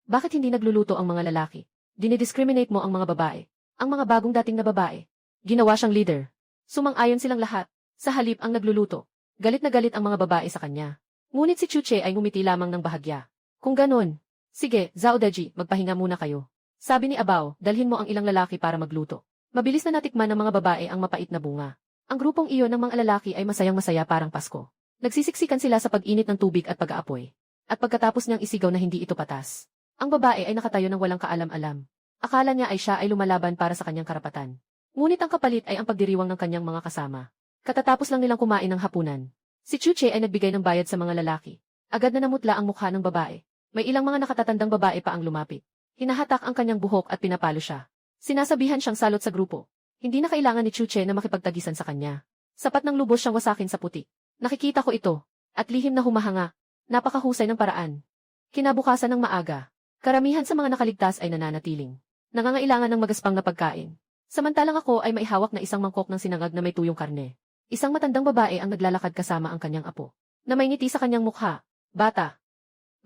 A: Bakit hindi nagluluto ang mga lalaki? Dinidiscriminate mo ang mga babae. Ang mga bagong dating na babae. Ginawa siyang leader. Sumang-ayon silang lahat. Sa halip ang nagluluto. Galit na galit ang mga babae sa kanya. Ngunit si Chuche ay ngumiti lamang ng bahagya. Kung ganon, sige, Zhao Daji, magpahinga muna kayo. Sabi ni Abao, dalhin mo ang ilang lalaki para magluto. Mabilis na natikman ng mga babae ang mapait na bunga. Ang grupong iyon ng mga lalaki ay masayang-masaya parang Pasko. Nagsisiksikan sila sa pag-init ng tubig at pag-aapoy. At pagkatapos niyang isigaw na hindi ito patas, ang babae ay nakatayo ng walang kaalam-alam. Akala niya ay siya ay lumalaban para sa kanyang karapatan. Ngunit ang kapalit ay ang pagdiriwang ng kanyang mga kasama. Katatapos lang nilang kumain ng hapunan. Si Chuche ay nagbigay ng bayad sa mga lalaki. Agad na namutla ang mukha ng babae. May ilang mga nakatatandang babae pa ang lumapit. Hinahatak ang kanyang buhok at pinapalo siya. Sinasabihan siyang salot sa grupo. Hindi na kailangan ni Chuche na makipagtagisan sa kanya. Sapat ng lubos siyang wasakin sa puti. Nakikita ko ito. At lihim na humahanga. Napakahusay ng paraan. Kinabukasan ng maaga. Karamihan sa mga nakaligtas ay nananatiling nangangailangan ng magaspang na pagkain. Samantalang ako ay maihawak na isang mangkok ng sinangag na may tuyong karne. Isang matandang babae ang naglalakad kasama ang kanyang apo, na may ngiti sa kanyang mukha. Bata,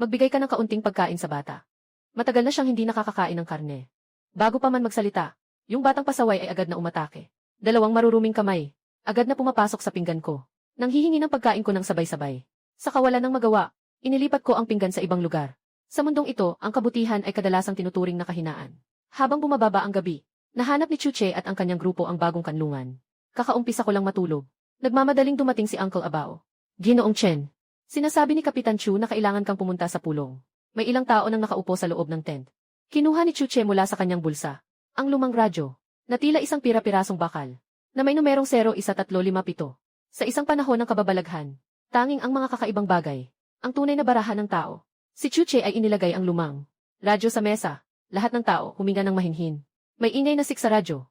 A: magbigay ka ng kaunting pagkain sa bata. Matagal na siyang hindi nakakakain ng karne. Bago pa man magsalita, yung batang pasaway ay agad na umatake. Dalawang maruruming kamay, agad na pumapasok sa pinggan ko. Nang hihingi ng pagkain ko ng sabay-sabay. Sa kawalan ng magawa, inilipat ko ang pinggan sa ibang lugar. Sa mundong ito, ang kabutihan ay kadalasang tinuturing na kahinaan. Habang bumababa ang gabi, nahanap ni Chuche at ang kanyang grupo ang bagong kanlungan. Kakaumpisa ko lang matulog. Nagmamadaling dumating si Uncle Abao. Ginoong Chen, sinasabi ni Kapitan Chu na kailangan kang pumunta sa pulong. May ilang tao nang nakaupo sa loob ng tent. Kinuha ni Chuche mula sa kanyang bulsa ang lumang radyo, na tila isang pira-pirasong bakal, na may numerong 01357. Sa isang panahon ng kababalaghan, tanging ang mga kakaibang bagay, ang tunay na barahan ng tao. Si Chuche ay inilagay ang lumang radyo sa mesa. Lahat ng tao huminga ng mahinhin. May ingay na sa radyo.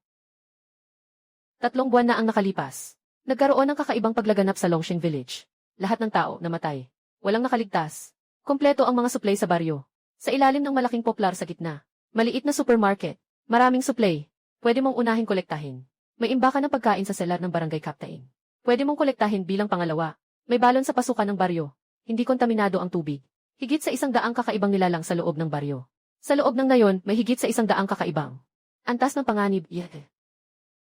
A: 3 buwan na ang nakalipas. Nagkaroon ng kakaibang paglaganap sa Longsheng Village. Lahat ng tao namatay. Walang nakaligtas. Kompleto ang mga suplay sa baryo. Sa ilalim ng malaking poplar sa gitna. Maliit na supermarket. Maraming suplay. Pwede mong unahing kolektahin. May imbakan ng pagkain sa selar ng barangay captain. Pwede mong kolektahin bilang pangalawa. May balon sa pasukan ng baryo. Hindi kontaminado ang tubig. Higit sa 100 kakaibang nilalang sa loob ng baryo. Sa loob ng nayon, may higit sa 100 kakaibang antas ng panganib.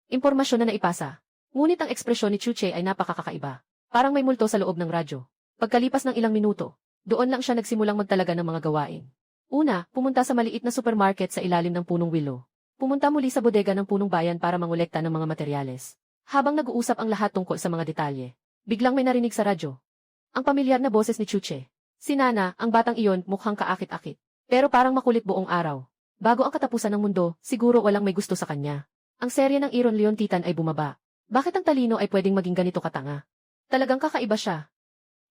A: Impormasyon na naipasa. Ngunit ang ekspresyon ni Chuche ay napakakakaiba. Parang may multo sa loob ng radyo. Pagkalipas ng ilang minuto, doon lang siya nagsimulang magtalaga ng mga gawain. Una, pumunta sa maliit na supermarket sa ilalim ng punong willow. Pumunta muli sa bodega ng punong bayan para mangolekta ng mga materyales. Habang nag-uusap ang lahat tungkol sa mga detalye, biglang may narinig sa radyo ang pamilyar na boses ni Chuche. Si Nana, ang batang iyon, mukhang kaakit-akit. Pero parang makulit buong araw. Bago ang katapusan ng mundo, siguro walang may gusto sa kanya. Ang serye ng Iron Leon Titan ay bumaba. Bakit ang talino ay pwedeng maging ganito katanga? Talagang kakaiba siya.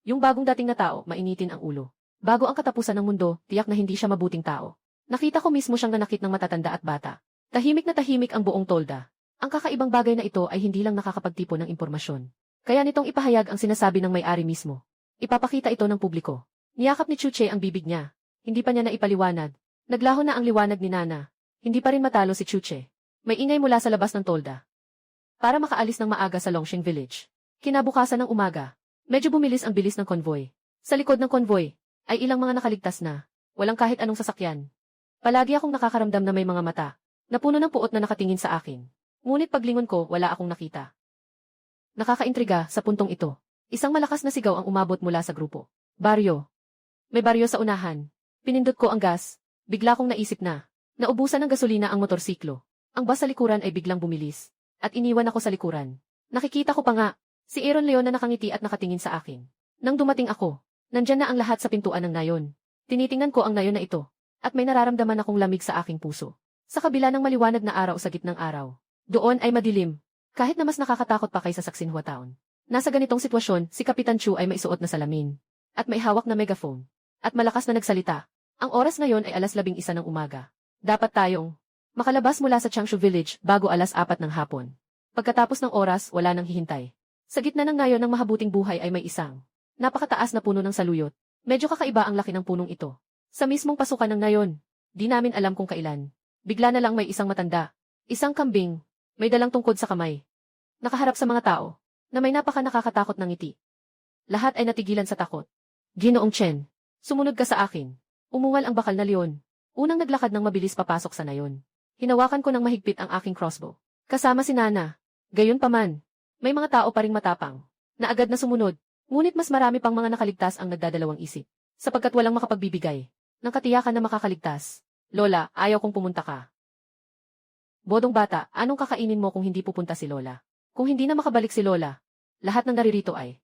A: Yung bagong dating na tao, mainitin ang ulo. Bago ang katapusan ng mundo, tiyak na hindi siya mabuting tao. Nakita ko mismo siyang nanakit ng matatanda at bata. Tahimik na tahimik ang buong tolda. Ang kakaibang bagay na ito ay hindi lang nakakapagtipon ng impormasyon. Kaya nitong ipahayag ang sinasabi ng may-ari mismo. Ipapakita ito ng publiko. Niyakap ni Chuche ang bibig niya. Hindi pa niya naipaliwanag. Naglaho na ang liwanag ni Nana. Hindi pa rin matalo si Chuche. May ingay mula sa labas ng tolda. Para makaalis ng maaga sa Longsheng Village. Kinabukasan ng umaga, medyo bumilis ang bilis ng konvoy. Sa likod ng konvoy, ay ilang mga nakaligtas na. Walang kahit anong sasakyan. Palagi akong nakakaramdam na may mga mata, na puno ng puot na nakatingin sa akin. Ngunit paglingon ko, wala akong nakita. Nakakaintriga sa puntong ito. Isang malakas na sigaw ang umabot mula sa grupo. Baryo. May baryo sa unahan. Pinindot ko ang gas. Bigla kong naisip na. Naubusan ng gasolina ang motorsiklo. Ang bus sa likuran ay biglang bumilis. At iniwan ako sa likuran. Nakikita ko pa nga. Si Aaron Leon na nakangiti at nakatingin sa akin. Nang dumating ako, nandyan na ang lahat sa pintuan ng nayon. Tinitingnan ko ang nayon na ito. At may nararamdaman akong lamig sa aking puso. Sa kabila ng maliwanag na araw sa gitnang araw. Doon ay madilim. Kahit na mas nakakatakot pa kaysa Saksinhua Town. Nasa ganitong sitwasyon, si Kapitan Chu ay may suot na salamin. At may hawak na megaphone. At malakas na nagsalita. Ang oras ngayon ay 11:00 ng umaga. Dapat tayong makalabas mula sa Changshu Village bago 4:00 ng hapon. Pagkatapos ng oras, wala nang hihintay. Sa gitna ng nayon ng mahabuting buhay ay may isang napakataas na puno ng saluyot. Medyo kakaiba ang laki ng punong ito. Sa mismong pasukan ng nayon, di namin alam kung kailan. Bigla na lang may isang matanda, isang kambing, may dalang tungkod sa kamay. Nakaharap sa mga tao, na may napaka-nakakatakot ng ngiti. Lahat ay natigilan sa takot. Ginoong Chen, sumunod ka sa akin. Umungal ang bakal na leon. Unang naglakad ng mabilis papasok sa nayon. Hinawakan ko ng mahigpit ang aking crossbow. Kasama si Nana. Gayunpaman, may mga tao pa ring matapang, na agad na sumunod. Ngunit mas marami pang mga nakaligtas ang nagdadalawang isip. Sapagkat walang makapagbibigay ng katiyakan na makakaligtas. Lola, ayaw kong pumunta ka. Bodong bata, anong kakainin mo kung hindi pupunta si Lola? Kung hindi na makabalik si Lola, lahat ng naririto ay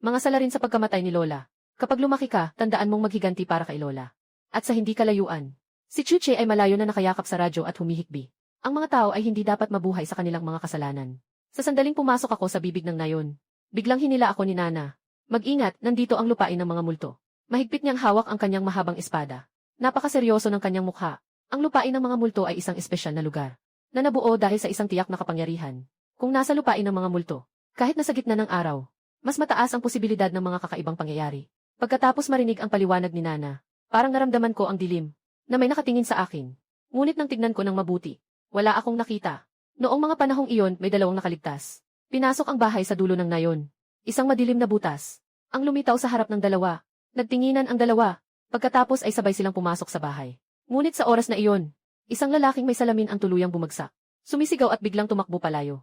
A: mga salarin sa pagkamatay ni Lola. Kapag lumaki ka, tandaan mong maghiganti para kay Lola. At sa hindi kalayuan, si Chuche ay malayo na nakayakap sa radyo at humihikbi. Ang mga tao ay hindi dapat mabuhay sa kanilang mga kasalanan. Sa sandaling pumasok ako sa bibig ng nayon, biglang hinila ako ni Nana. Mag-ingat, nandito ang lupain ng mga multo. Mahigpit niyang hawak ang kanyang mahabang espada. Napakaseryoso ng kanyang mukha. Ang lupain ng mga multo ay isang espesyal na lugar, na nabuo dahil sa isang tiyak na kapangyarihan. Kung nasa lupain ng mga multo, kahit nasa gitna ng araw, mas mataas ang posibilidad ng mga kakaibang pangyayari. Pagkatapos marinig ang paliwanag ni Nana, parang naramdaman ko ang dilim na may nakatingin sa akin. Ngunit nang tignan ko ng mabuti, wala akong nakita. Noong mga panahong iyon may dalawang nakaligtas. Pinasok ang bahay sa dulo ng nayon. Isang madilim na butas. Ang lumitaw sa harap ng dalawa. Nagtinginan ang dalawa. Pagkatapos ay sabay silang pumasok sa bahay. Ngunit sa oras na iyon, isang lalaking may salamin ang tuluyang bumagsak. Sumisigaw at biglang tumakbo palayo.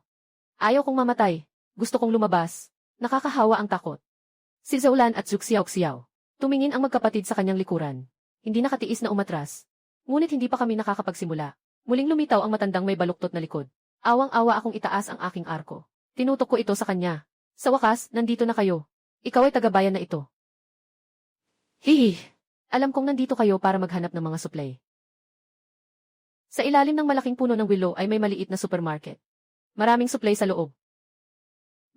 A: Ayaw kong mamatay. Gusto kong lumabas. Nakakahawa ang takot. Si Zaulan at Zuxiao-Xiao. Tumingin ang magkapatid sa kanyang likuran. Hindi nakatiis na umatras. Ngunit hindi pa kami nakakapagsimula. Muling lumitaw ang matandang may baluktot na likod. Awang-awa akong itaas ang aking arko. Tinutok ko ito sa kanya. Sa wakas, nandito na kayo. Ikaw ay taga-bayan na ito. Hihi. Alam kong nandito kayo para maghanap ng mga supply. Sa ilalim ng malaking puno ng willow ay may maliit na supermarket. Maraming supply sa loob.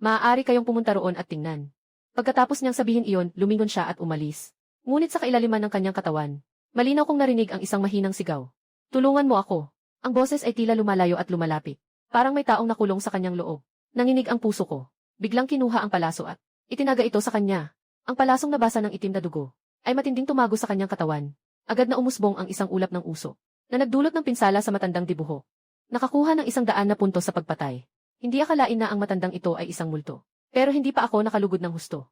A: Maaari kayong pumunta roon at tingnan. Pagkatapos niyang sabihin iyon, lumingon siya at umalis. Ngunit sa kailaliman ng kanyang katawan, malinaw kong narinig ang isang mahinang sigaw. Tulungan mo ako. Ang boses ay tila lumalayo at lumalapit. Parang may taong nakulong sa kanyang loob. Nanginig ang puso ko. Biglang kinuha ang palaso at itinaga ito sa kanya. Ang palasong nabasa ng itim na dugo ay matinding tumago sa kanyang katawan. Agad na umusbong ang isang ulap ng uso na nagdulot ng pinsala sa matandang dibuho. Nakakuha ng 100 na puntos sa pagpatay. Hindi akalain na ang matandang ito ay isang multo. Pero hindi pa ako nakalugod ng husto.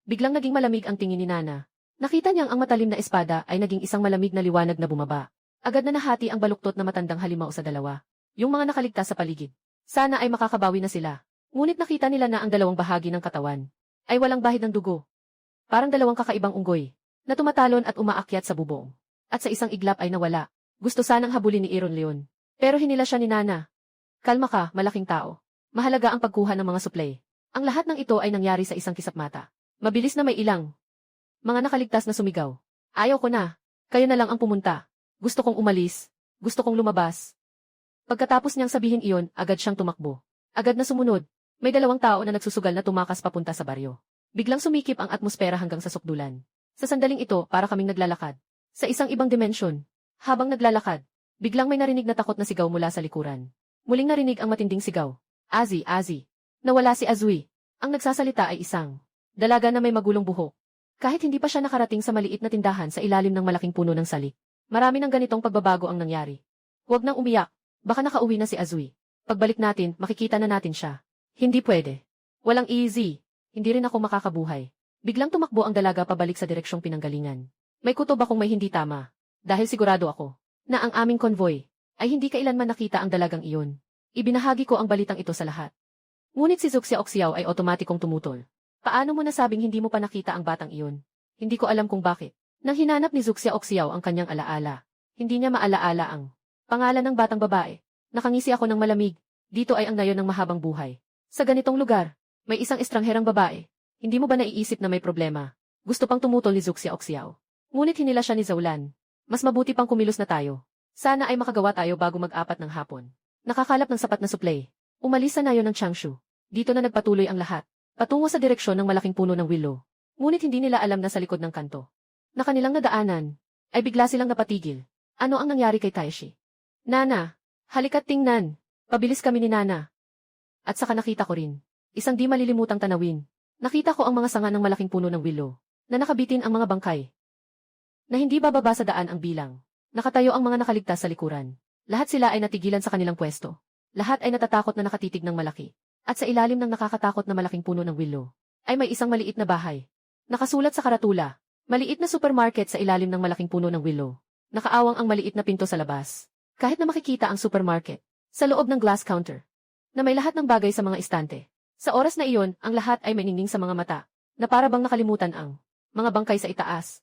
A: Biglang naging malamig ang tingin ni Nana. Nakita niyang ang matalim na espada ay naging isang malamig na liwanag na bumaba. Agad na nahati ang baluktot na matandang halimaw sa dalawa. Yung mga nakaligtas sa paligid. Sana ay makakabawi na sila. Ngunit nakita nila na ang dalawang bahagi ng katawan ay walang bahid ng dugo. Parang dalawang kakaibang unggoy na tumatalon at umaakyat sa bubong. At sa isang iglap ay nawala. Gusto sanang habulin ni Iron Leon. Pero hinila siya ni Nana. Kalma ka, malaking tao. Mahalaga ang pagkuha ng mga supply. Ang lahat ng ito ay nangyari sa isang kisapmata. Mabilis na may ilang mga nakaligtas na sumigaw. Ayaw ko na. Kayo na lang ang pumunta. Gusto kong umalis. Gusto kong lumabas. Pagkatapos niyang sabihin iyon, agad siyang tumakbo. Agad na sumunod. May dalawang tao na nagsusugal na tumakas papunta sa baryo. Biglang sumikip ang atmosfera hanggang sa sukdulan. Sa sandaling ito, para kaming naglalakad. Sa isang ibang dimensyon. Habang naglalakad, biglang may narinig na takot na sigaw mula sa likuran. Muling narinig ang matinding sigaw. Azi, Azi. Nawala si Azui. Ang nagsasalita ay isang dalaga na may magulong buhok. Kahit hindi pa siya nakarating sa maliit na tindahan sa ilalim ng malaking puno ng salik. Marami ng ganitong pagbabago ang nangyari. Huwag nang umiyak. Baka nakauwi na si Azui. Pagbalik natin, makikita na natin siya. Hindi pwede. Walang easy. Hindi rin ako makakabuhay. Biglang tumakbo ang dalaga pabalik sa direksyong pinanggalingan. May kutob akong may hindi tama. Dahil sigurado ako na ang aming convoy ay hindi kailanman nakita ang dalagang iyon. Ibinahagi ko ang balitang ito sa lahat. Ngunit si Zuxiao-Xiao ay otomatikong tumutol. Paano mo nasabing hindi mo pa nakita ang batang iyon? Hindi ko alam kung bakit. Nang hinanap ni Zuxiao-Xiao ang kanyang alaala, hindi niya maalaala ang pangalan ng batang babae. Nakangisi ako ng malamig. Dito ay ang nayon ng mahabang buhay. Sa ganitong lugar, may isang estrangherang babae. Hindi mo ba naiisip na may problema? Gusto pang tumutol ni Zuxiao-Xiao. Ngunit hinila siya ni Zaulan. Mas mabuti pang kumilos na tayo. Sana ay makagawa tayo bago mag-apat ng hapon. Nakakalap ng sapat na supply. Umalis sa nayon ng Changshu. Dito na nagpatuloy ang lahat. Patungo sa direksyon ng malaking puno ng willow. Ngunit hindi nila alam na sa likod ng kanto na kanilang nadaanan, ay bigla silang napatigil. Ano ang nangyari kay Taishi? Nana, halika't tingnan. Pabilis kami ni Nana. At saka nakita ko rin isang di malilimutang tanawin. Nakita ko ang mga sanga ng malaking puno ng willow na nakabitin ang mga bangkay na hindi bababa sa daan ang bilang. Nakatayo ang mga nakaligtas sa likuran. Lahat sila ay natigilan sa kanilang pwesto. Lahat ay natatakot na nakatitig ng malaki. At sa ilalim ng nakakatakot na malaking puno ng willow, ay may isang maliit na bahay. Nakasulat sa karatula, maliit na supermarket sa ilalim ng malaking puno ng willow. Nakaawang ang maliit na pinto sa labas. Kahit na makikita ang supermarket, sa loob ng glass counter, na may lahat ng bagay sa mga istante. Sa oras na iyon, ang lahat ay mainingning sa mga mata, na para bang nakalimutan ang mga bangkay sa itaas.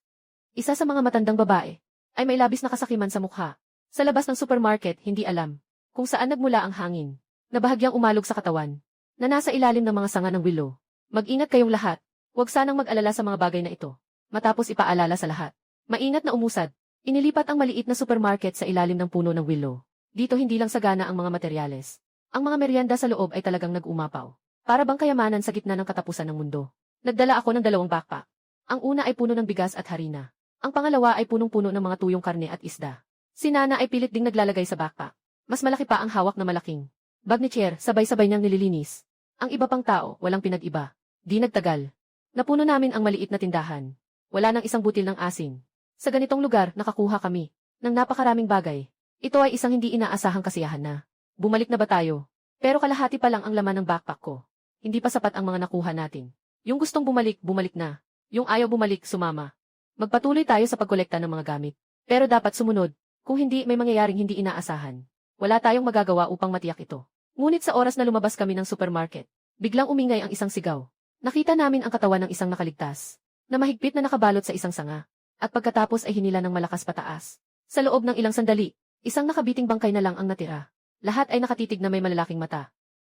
A: Isa sa mga matandang babae, ay may labis na kasakiman sa mukha. Sa labas ng supermarket, hindi alam kung saan nagmula ang hangin, na bahagyang umalog sa katawan, na nasa ilalim ng mga sanga ng willow. Mag-ingat kayong lahat. Huwag sanang mag-alala sa mga bagay na ito. Matapos ipaalala sa lahat. Maingat na umusad. Inilipat ang maliit na supermarket sa ilalim ng puno ng willow. Dito hindi lang sagana ang mga materyales. Ang mga merienda sa loob ay talagang nag-umapaw. Para bang kayamanan sa gitna ng katapusan ng mundo. Nagdala ako ng 2 backpack. Ang una ay puno ng bigas at harina. Ang pangalawa ay punong-puno ng mga tuyong karne at isda. Si Nana ay pilit ding naglalagay sa backpack. Mas malaki pa ang hawak na malaking bag ni Cher, sabay-sabay niyang nililinis. Ang iba pang tao, walang pinag-iba. Di nagtagal. Napuno namin ang maliit na tindahan. Wala nang isang butil ng asin. Sa ganitong lugar, nakakuha kami ng napakaraming bagay. Ito ay isang hindi inaasahang kasiyahan na. Bumalik na ba tayo? Pero kalahati pa lang ang laman ng backpack ko. Hindi pa sapat ang mga nakuha natin. Yung gustong bumalik, bumalik na. Yung ayaw bumalik, sumama. Magpatuloy tayo sa pagkolekta ng mga gamit. Pero dapat sumunod. Kung hindi, may mangyayaring hindi inaasahan. Wala tayong magagawa upang matiyak ito. Ngunit sa oras na lumabas kami ng supermarket, biglang umingay ang isang sigaw. Nakita namin ang katawan ng isang nakaligtas, na mahigpit na nakabalot sa isang sanga. At pagkatapos ay hinila ng malakas pataas. Sa loob ng ilang sandali, isang nakabiting bangkay na lang ang natira. Lahat ay nakatitig na may malalaking mata.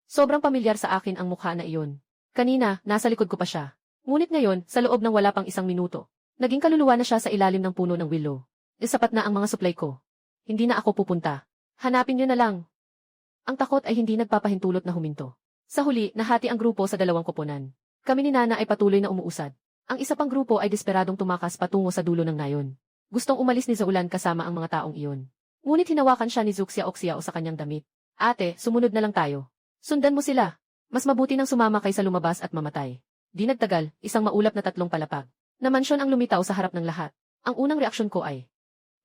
A: Sobrang pamilyar sa akin ang mukha na iyon. Kanina, nasa likod ko pa siya. Ngunit ngayon, sa loob ng wala pang isang minuto, naging kaluluwa na siya sa ilalim ng puno ng willow. Sapat na ang mga supply ko. Hindi na ako pupunta. Hanapin niyo na lang. Ang takot ay hindi nagpapahintulot na huminto. Sa huli, nahati ang grupo sa dalawang koponan. Kami ni Nana ay patuloy na umuusad. Ang isa pang grupo ay desperadong tumakas patungo sa dulo ng nayon. Gustong umalis ni Zaulan kasama ang mga taong iyon. Ngunit hinawakan siya ni Zuxia Oxiao sa kanyang damit. Ate, sumunod na lang tayo. Sundan mo sila. Mas mabuti nang sumama kaysa lumabas at mamatay. Di nagtagal, isang maulap na 3 palapag na mansyon ang lumitaw sa harap ng lahat. Ang unang reaksyon ko ay,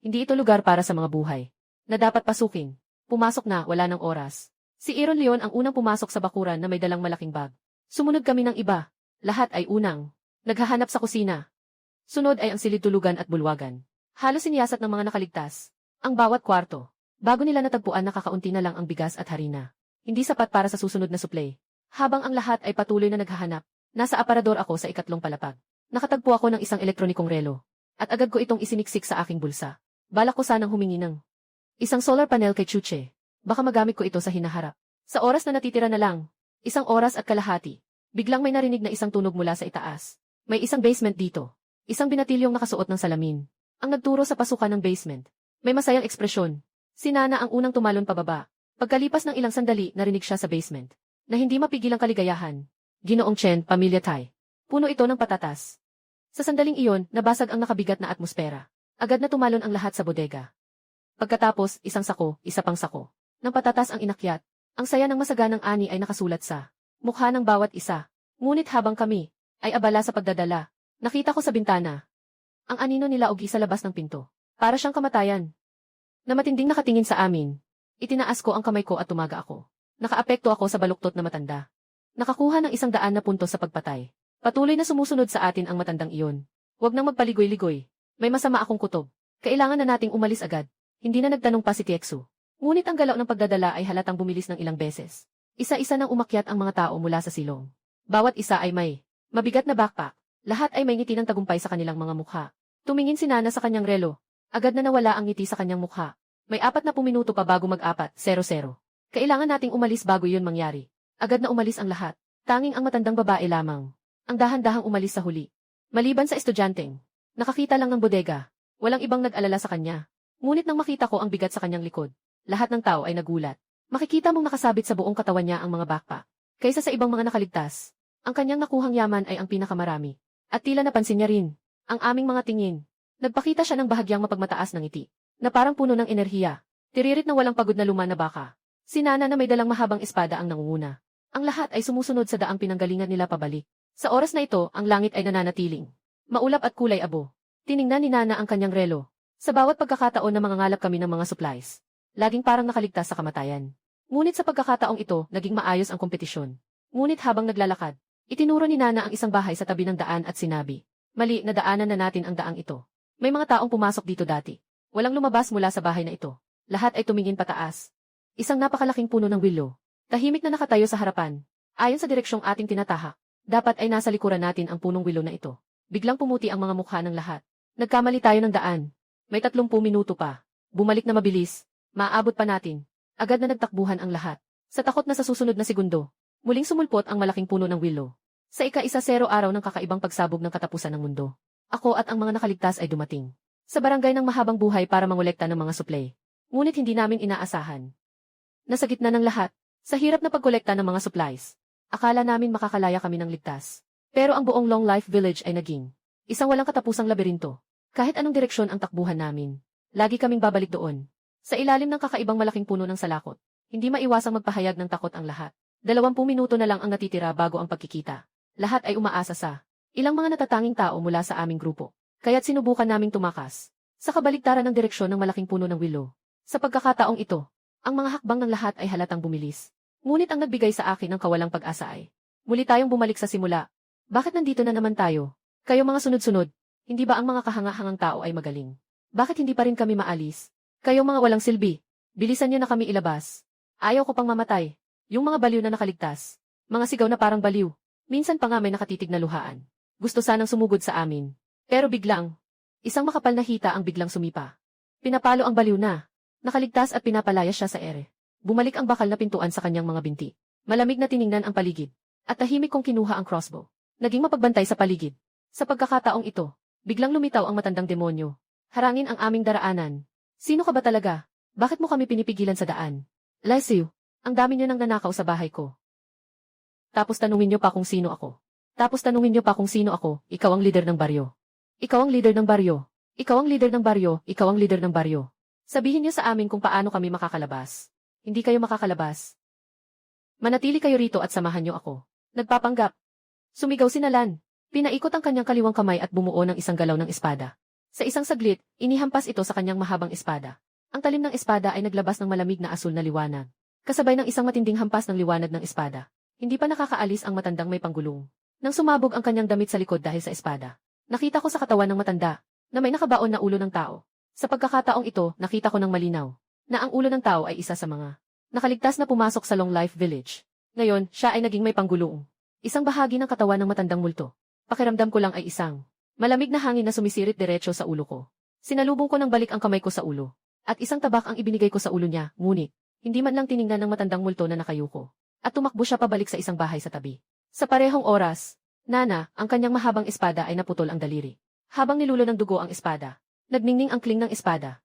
A: hindi ito lugar para sa mga buhay na dapat pasukin. Pumasok na, wala ng oras. Si Iron Leon ang unang pumasok sa bakuran na may dalang malaking bag. Sumunod kami ng iba. Lahat ay unang naghahanap sa kusina. Sunod ay ang silid-tulugan at bulwagan. Halos siniyasat ng mga nakaligtas ang bawat kwarto. Bago nila natagpuan na kakaunti na lang ang bigas at harina. Hindi sapat para sa susunod na supply. Habang ang lahat ay patuloy na naghahanap, nasa aparador ako sa 2 palapag. Nakatagpo ako ng isang elektronikong relo. At agad ko itong isiniksik sa aking bulsa. Balak ko sanang humingi ng isang solar panel kay Chuche. Baka magamit ko ito sa hinaharap. Sa oras na natitira na lang, 1 oras at kalahati, biglang may narinig na isang tunog mula sa itaas. May isang basement dito. Isang binatilyong nakasuot ng salamin ang nagturo sa pasukan ng basement. May masayang ekspresyon. Si Nana ang unang tumalon pababa. Pagkalipas ng ilang sandali, narinig siya sa basement na hindi mapigil ang kaligayahan. Ginoong Chen, Pamilya Tai. Puno ito ng patatas. Sa sandaling iyon, nabasag ang nakabigat na atmosfera. Agad na tumalon ang lahat sa bodega. Pagkatapos, isang sako, isa pang sako ng patatas ang inakyat. Ang saya ng masaganang ani ay nakasulat sa mukha ng bawat isa. Ngunit habang kami ay abala sa pagdadala, nakita ko sa bintana ang anino nila ugi sa labas ng pinto. Para siyang kamatayan. Na matinding nakatingin sa amin. Itinaas ko ang kamay ko at tumaga ako. Nakaapekto ako sa baluktot na matanda. Nakakuha ng 100 na puntos sa pagpatay. Patuloy na sumusunod sa atin ang matandang iyon. Huwag nang magpaligoy-ligoy. May masama akong kutob. Kailangan na nating umalis agad. Hindi na nagtanong pa si Tiexu. Ngunit ang galaw ng pagdadala ay halatang bumilis ng ilang beses. Isa-isa nang umakyat ang mga tao mula sa silong. Bawat isa ay may mabigat na backpack. Lahat ay may ngiti ng tagumpay sa kanilang mga mukha. Tumingin si Nana sa kanyang relo. Agad na nawala ang ngiti sa kanyang mukha. May 40 minuto pa bago mag-4:00. Kailangan nating umalis bago yun mangyari. Agad na umalis ang lahat. Tanging ang matandang babae lamang ang dahan-dahang umalis sa huli. Maliban sa estudyanteng nakakita lang ng bodega. Walang ibang nag-alala sa kanya. Ngunit nang makita ko ang bigat sa kanyang likod, lahat ng tao ay nagulat. Makikita mong nakasabit sa buong katawan niya ang mga backpack. Kaysa sa ibang mga nakaligtas, ang kanyang nakuhang yaman ay ang pinakamarami. At tila napansin niya rin ang aming mga tingin. Nagpakita siya ng bahagyang mapagmataas ng ngiti, na parang puno ng enerhiya. Tiririt na walang pagod na luma na baka. Si Nana na may dalang mahabang espada ang nangunguna. Ang lahat ay sumusunod sa daang pinanggalingan nila pabalik. Sa oras na ito, ang langit ay nananatiling maulap at kulay abo. Tiningnan ni Nana ang kanyang relo. Sa bawat pagkakataon na mangangalap kami ng mga supplies, laging parang nakaligtas sa kamatayan. Ngunit sa pagkakataong ito, naging maayos ang kompetisyon. Ngunit habang naglalakad, itinuro ni Nana ang isang bahay sa tabi ng daan at sinabi, "Mali, nadaanan na natin ang daang ito. May mga taong pumasok dito dati. Walang lumabas mula sa bahay na ito. Lahat ay tumingin pataas." Isang napakalaking puno ng willow. Tahimik na nakatayo sa harapan. Ayon sa direksyong ating tinatahak, dapat ay nasa likuran natin ang punong willow na ito. Biglang pumuti ang mga mukha ng lahat. Nagkamali tayo ng daan. May 30 minuto pa. Bumalik na mabilis. Maaabot pa natin. Agad na nagtakbuhan ang lahat. Sa takot na sa susunod na segundo, muling sumulpot ang malaking puno ng willow. Sa ika-1-0 araw ng kakaibang pagsabog ng katapusan ng mundo, ako at ang mga nakaligtas ay dumating sa barangay ng mahabang buhay para mangolekta ng mga supply. Ngunit hindi namin inaasahan. Nasa gitna ng lahat, sa hirap na pagkolekta ng mga supplies, akala namin makakalaya kami ng ligtas. Pero ang buong Long Life Village ay naging isang walang katapusang labirinto. Kahit anong direksyon ang takbuhan namin, lagi kaming babalik doon. Sa ilalim ng kakaibang malaking puno ng salakot, hindi maiwasang magpahayag ng takot ang lahat. 20 minuto na lang ang natitira bago ang pagkikita. Lahat ay umaasa sa ilang mga natatanging tao mula sa aming grupo. Kaya't sinubukan naming tumakas. sa kabaligtaran ng direksyon ng malaking puno ng willow. Sa pagkakataong ito, ang mga hakbang ng lahat ay halatang bumilis. Ngunit ang nagbigay sa akin ng kawalang pag-asa ay, muli tayong bumalik sa simula. Bakit nandito na naman tayo? Kayo mga sunod-sunod, hindi ba ang mga kahangahangang tao ay magaling? Bakit hindi pa rin kami maalis? Kayo mga walang silbi, bilisan niyo na kami ilabas. Ayaw ko pang mamatay. Yung mga baliw na nakaligtas. Mga sigaw na parang baliw. Minsan pa nga may nakatitig na luhaan. Gusto sanang sumugod sa amin. Pero biglang, isang makapal na hita ang biglang sumipa. Pinapalo ang baliw na. Nakaligtas at pinapalaya siya sa ere. Bumalik ang bakal na pintuan sa kanyang mga binti. Malamig na tiningnan ang paligid. At tahimik kong kinuha ang crossbow. Naging mapagbantay sa paligid. Sa pagkakataong ito, biglang lumitaw ang matandang demonyo. Harangin ang aming daraanan. Sino ka ba talaga? Bakit mo kami pinipigilan sa daan? Lesiu, ang dami niyo nang nanakaw sa bahay ko. Tapos tanungin niyo pa kung sino ako. Ikaw ang leader ng baryo. Ikaw ang leader ng baryo. Ikaw ang leader ng baryo. Ikaw ang leader ng baryo. Sabihin niyo sa amin kung paano kami makakalabas. Hindi kayo makakalabas. Manatili kayo rito at samahan niyo ako. Nagpapanggap. Sumigaw si Nalan. Pinaikot ang kanyang kaliwang kamay at bumuo ng isang galaw ng espada. Sa isang saglit, inihampas ito sa kanyang mahabang espada. Ang talim ng espada ay naglabas ng malamig na asul na liwanag. Kasabay ng isang matinding hampas ng liwanag ng espada. Hindi pa nakakaalis ang matandang may panggulong. Nang sumabog ang kanyang damit sa likod dahil sa espada. Nakita ko sa katawan ng matanda, na may nakabaon na ulo ng tao. Sa pagkakataong ito, nakita ko ng malinaw, na ang ulo ng tao ay isa sa mga nakaligtas na pumasok sa Long Life Village. Ngayon, siya ay naging may panggulong. Isang bahagi ng katawan ng matandang multo. Pakiramdam ko lang ay isang malamig na hangin na sumisirit diretso sa ulo ko. Sinalubong ko ng balik ang kamay ko sa ulo. At isang tabak ang ibinigay ko sa ulo niya, ngunit, hindi man lang tiningnan ng matandang multo na nakayuko. At tumakbo siya pabalik sa isang bahay sa tabi. Sa parehong oras, Nana, ang kanyang mahabang espada ay naputol ang daliri. Habang nilulo ng dugo ang espada, nagningning ang kling ng espada.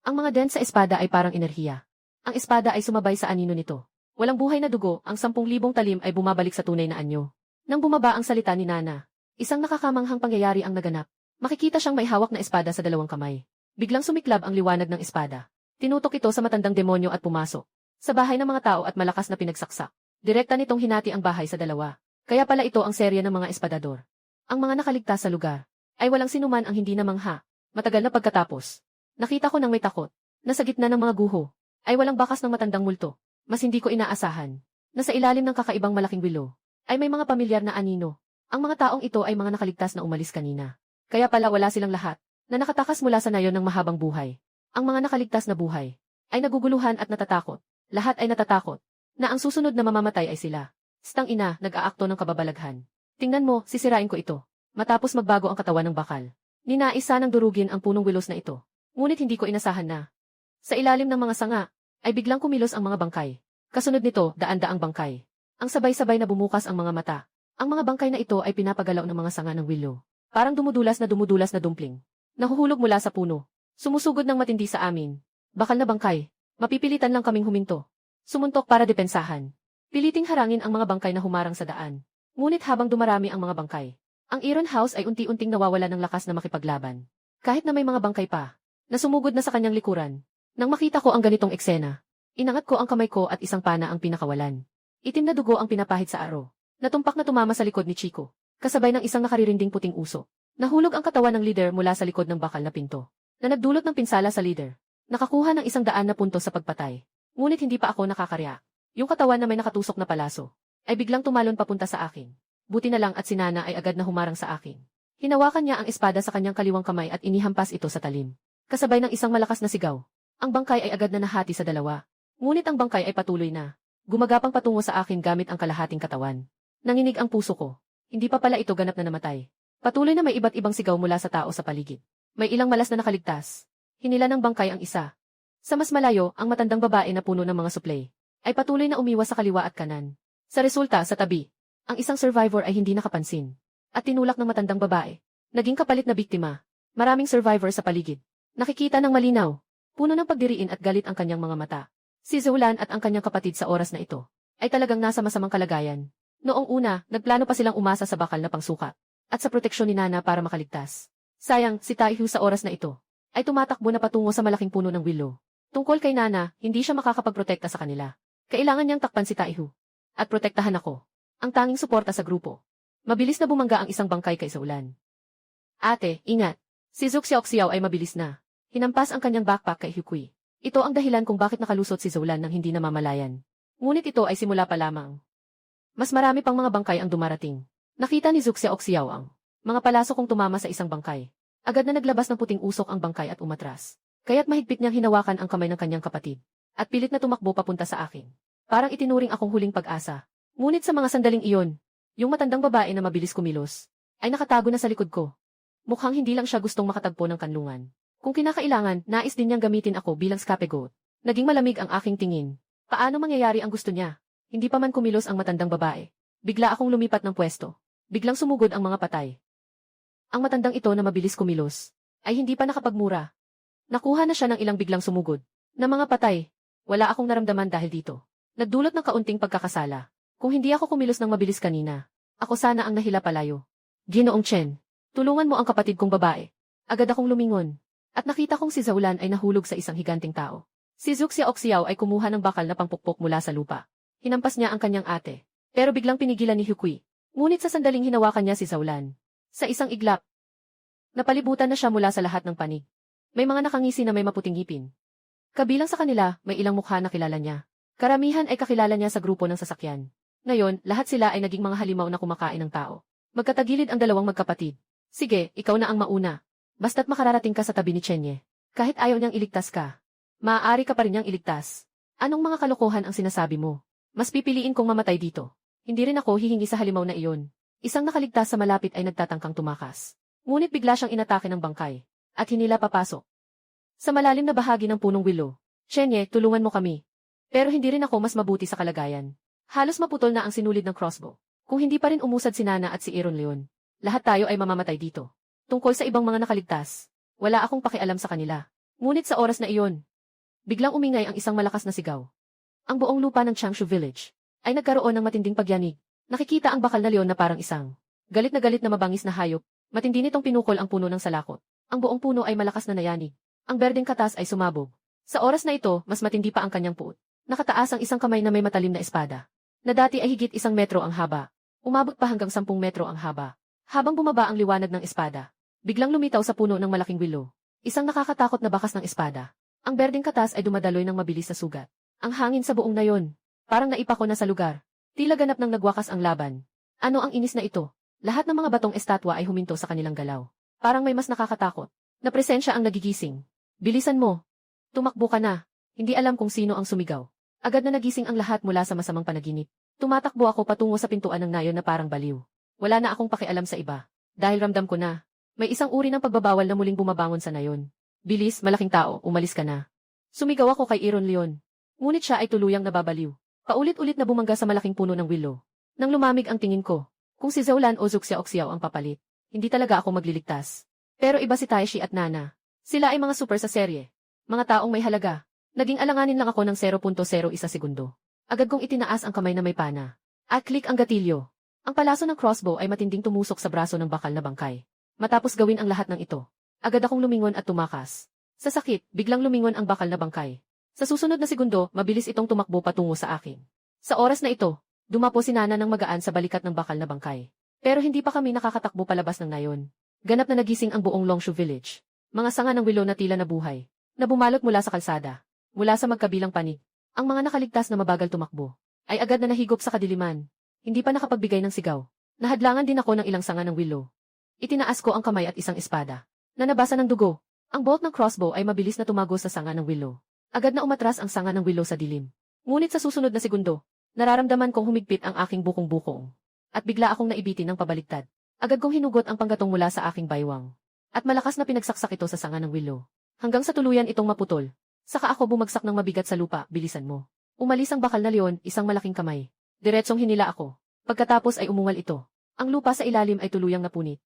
A: Ang mga dent sa espada ay parang enerhiya. Ang espada ay sumabay sa anino nito. Walang buhay na dugo, ang 10,000 talim ay bumabalik sa tunay na anyo. Nang bumaba ang salita ni Nana, isang nakakamanghang pangyayari ang naganap. Makikita siyang may hawak na espada sa dalawang kamay. Biglang sumiklab ang liwanag ng espada. Tinutok ito sa matandang demonyo at pumasok sa bahay ng mga tao at malakas na pinagsaksak. Direkta nitong hinati ang bahay sa dalawa. Kaya pala ito ang serya ng mga espadador. Ang mga nakaligtas sa lugar ay walang sinuman ang hindi namangha. Matagal na pagkatapos, nakita ko nang may takot na sa gitna ng mga guho ay walang bakas ng matandang multo. Mas hindi ko inaasahan na sa ilalim ng kakaibang malaking willow ay may mga pamilyar na anino. Ang mga taong ito ay mga nakaligtas na umalis kanina. Kaya pala wala silang lahat na nakatakas mula sa nayon ng mahabang buhay. Ang mga nakaligtas na buhay ay naguguluhan at natatakot. Lahat ay natatakot na ang susunod na mamamatay ay sila. Stang ina, nag-aakto ng kababalaghan. Tingnan mo, sisirain ko ito. Matapos magbago ang katawan ng bakal. Ninais sanang durugin ang punong willows na ito. Ngunit hindi ko inasahan na sa ilalim ng mga sanga ay biglang kumilos ang mga bangkay. Kasunod nito, daan-daang bangkay. Ang sabay-sabay na bumukas ang mga mata. Ang mga bangkay na ito ay pinapagalaw ng mga sanga ng willow. Parang dumudulas na dumpling. Nahuhulog mula sa puno. Sumusugod ng matindi sa amin. Bakal na bangkay. Mapipilitan lang kaming huminto. Sumuntok para depensahan. Piliting harangin ang mga bangkay na humarang sa daan. Ngunit habang dumarami ang mga bangkay, ang Iron House ay unti-unting nawawala ng lakas na makipaglaban. Kahit na may mga bangkay pa, na sumugod na sa kanyang likuran. Nang makita ko ang ganitong eksena, inangat ko ang kamay ko at isang pana ang pinakawalan. Itim na dugo ang pinapahid sa aro. Natumpak na tumama sa likod ni Chico, kasabay ng isang nakaririnding puting uso. Nahulog ang katawan ng leader mula sa likod ng bakal na pinto, na nagdulot ng pinsala sa leader. Nakakuha ng 100 na puntos sa pagpatay. Ngunit hindi pa ako nakakarya. Yung katawan na may nakatusok na palaso ay biglang tumalon papunta sa akin. Buti na lang at si Nana ay agad na humarang sa akin. Hinawakan niya ang espada sa kanyang kaliwang kamay at inihampas ito sa talim. Kasabay ng isang malakas na sigaw. Ang bangkay ay agad na nahati sa dalawa. Ngunit ang bangkay ay patuloy na gumagapang patungo sa akin gamit ang kalahating katawan. Nanginig ang puso ko. Hindi pa pala ito ganap na namatay. Patuloy na may iba't ibang sigaw mula sa tao sa paligid. May ilang malas na nakaligtas. Hinila ng bangkay ang isa. Sa mas malayo, ang matandang babae na puno ng mga suplay ay patuloy na umiwas sa kaliwa at kanan. Sa resulta, sa tabi, ang isang survivor ay hindi nakapansin. At tinulak ng matandang babae. Naging kapalit na biktima. Maraming survivor sa paligid. Nakikita ng malinaw. Puno ng pagdiriin at galit ang kanyang mga mata. Si Zeulan at ang kanyang kapatid sa oras na ito ay talagang nasa masamang kalagayan. Noong una, nagplano pa silang umasa sa bakal na pangsukat at sa proteksyon ni Nana para makaligtas. Sayang, si Taihu sa oras na ito ay tumatakbo na patungo sa malaking puno ng willow. Tungkol kay Nana, hindi siya makakapagprotekta sa kanila. Kailangan niyang takpan si Taihu. At protektahan ako. Ang tanging suporta sa grupo. Mabilis na bumangga ang isang bangkay kay Zeulan. Ate, ingat. Si Zuk Xiaoxiao ay mabilis na. Hinampas ang kanyang backpack kay Hukui. Ito ang dahilan kung bakit nakalusot si Zoulan nang hindi namamalayan. Ngunit ito ay simula pa lamang. Mas marami pang mga bangkay ang dumarating. Nakita ni Zuk Xiaoxiao ang mga palaso kong tumama sa isang bangkay. Agad na naglabas ng puting usok ang bangkay at umatras. Kaya't mahigpit niyang hinawakan ang kamay ng kanyang kapatid. At pilit na tumakbo papunta sa akin. Parang itinuring akong huling pag-asa. Ngunit sa mga sandaling iyon, yung matandang babae na mabilis kumilos, ay nakatago na sa likod ko. Mukhang hindi lang siya gustong makatagpo ng kanlungan. Kung kinakailangan, nais din niyang gamitin ako bilang scapegoat. Naging malamig ang aking tingin. Paano mangyayari ang gusto niya? Hindi pa man kumilos ang matandang babae. Bigla akong lumipat ng pwesto. Biglang sumugod ang mga patay. Ang matandang ito na mabilis kumilos, ay hindi pa nakapagmura. Nakuha na siya ng ilang biglang sumugod na mga patay. Wala akong naramdaman dahil dito. Nagdulot ng kaunting pagkakasala. Kung hindi ako kumilos ng mabilis kanina, ako sana ang nahila palayo. Ginoong Chen, tulungan mo ang kapatid kong babae. Agad akong lumingon. At nakita kong si Zaulan ay nahulog sa isang higanting tao. Si Zuk Xiaoxiao ay kumuha ng bakal na pangpukpok mula sa lupa. Hinampas niya ang kanyang ate. Pero biglang pinigilan ni Hukui. Ngunit sa sandaling hinawakan niya si Zaulan. Sa isang iglap, napalibutan na siya mula sa lahat ng panig. May mga nakangisi na may maputing ngipin. Kabilang sa kanila, may ilang mukha na kilala niya. Karamihan ay kakilala niya sa grupo ng sasakyan. Ngayon, lahat sila ay naging mga halimaw na kumakain ng tao. Magkatagilid ang dalawang magkapatid. Sige, ikaw na ang mauna. Basta't makararating ka sa tabi ni Chenye. Kahit ayaw niyang iligtas ka, maaari ka pa rin niyang iligtas. Anong mga kalokohan ang sinasabi mo? Mas pipiliin kong mamatay dito. Hindi rin ako hihingi sa halimaw na iyon. Isang nakaligtas sa malapit ay nagtatangkang tumakas. Ngunit bigla siyang inatake ng bangkay. At hinila papasok. Sa malalim na bahagi ng punong willow. Chenye, tulungan mo kami. Pero hindi rin ako mas mabuti sa kalagayan. Halos maputol na ang sinulid ng crossbow. Kung hindi pa rin umusad si Nana at si Aaron Leon, lahat tayo ay mamamatay dito. Tungkol sa ibang mga nakaligtas, wala akong pakialam sa kanila. Ngunit sa oras na iyon, biglang umingay ang isang malakas na sigaw. Ang buong lupa ng Changshu Village ay nagkaroon ng matinding pagyanig. Nakikita ang bakal na leon na parang isang galit na mabangis na hayop. Matindi nitong pinukol ang puno ng salakot. Ang buong puno ay malakas na nayanig. Ang berdeng katas ay sumabog. Sa oras na ito, mas matindi pa ang kanyang puot. Nakataas ang isang kamay na may matalim na espada, na dati ay higit 1 metro ang haba. Umabot pa hanggang 10 metro ang haba. Habang bumaba ang liwanag ng espada, biglang lumitaw sa puno ng malaking willow. Isang nakakatakot na bakas ng espada. Ang berdeng katas ay dumadaloy ng mabilis sa sugat. Ang hangin sa buong nayon, parang naipako na sa lugar. Tila ganap nang nagwakas ang laban. Ano ang inis na ito? Lahat ng mga batong estatwa ay huminto sa kanilang galaw. Parang may mas nakakatakot na presensya ang nagigising. Bilisan mo. Tumakbo ka na. Hindi alam kung sino ang sumigaw. Agad na nagising ang lahat mula sa masamang panaginip. Tumatakbo ako patungo sa pintuan ng nayon na parang baliw. Wala na akong pakialam sa iba. Dahil ramdam ko na, may isang uri ng pagbabawal na muling bumabangon sa nayon. Bilis, malaking tao, umalis ka na. Sumigaw ako kay Aaron Leon. Ngunit siya ay tuluyang nababaliw. Paulit-ulit na bumangga sa malaking puno ng willow. Nang lumamig ang tingin ko, kung si Zaulan o Zuk Xiaoxiao ang papalit, hindi talaga ako magliligtas. Pero iba si Taishi at Nana. Sila ay mga super sa serye. Mga taong may halaga. Naging alanganin lang ako ng 0.01 segundo. Agad kong itinaas ang kamay na may pana. At click ang gatilyo. Ang palaso ng crossbow ay matinding tumusok sa braso ng bakal na bangkay. Matapos gawin ang lahat ng ito, agad akong lumingon at tumakas. Sa sakit, biglang lumingon ang bakal na bangkay. Sa susunod na segundo, mabilis itong tumakbo patungo sa akin. Sa oras na ito, dumapo si Nana ng magaan sa balikat ng bakal na bangkay. Pero hindi pa kami nakakatakbo palabas ng nayon. Ganap na nagising ang buong Longshu Village. Mga sanga ng willow na tila nabuhay, na bumalot mula sa kalsada, mula sa magkabilang panig. Ang mga nakaligtas na mabagal tumakbo, ay agad na nahigop sa kadiliman. Hindi pa nakapagbigay ng sigaw. Nahadlangan din ako ng ilang sanga ng willow. Itinaas ko ang kamay at isang espada, na nabasa ng dugo. Ang bolt ng crossbow ay mabilis na tumago sa sanga ng willow. Agad na umatras ang sanga ng willow sa dilim. Ngunit sa susunod na segundo, nararamdaman kong humigpit ang aking bukong-bukong. At bigla akong naibitin ng pabaliktad. Agad kong hinugot ang panggatong mula sa aking baywang. At malakas na pinagsaksak ito sa sanga ng willow. Hanggang sa tuluyan itong maputol. Saka ako bumagsak ng mabigat sa lupa, bilisan mo. Umalis ang bakal na leon, isang malaking kamay. Diretsong hinila ako. Pagkatapos ay umungal ito. Ang lupa sa ilalim ay tuluyang napunit.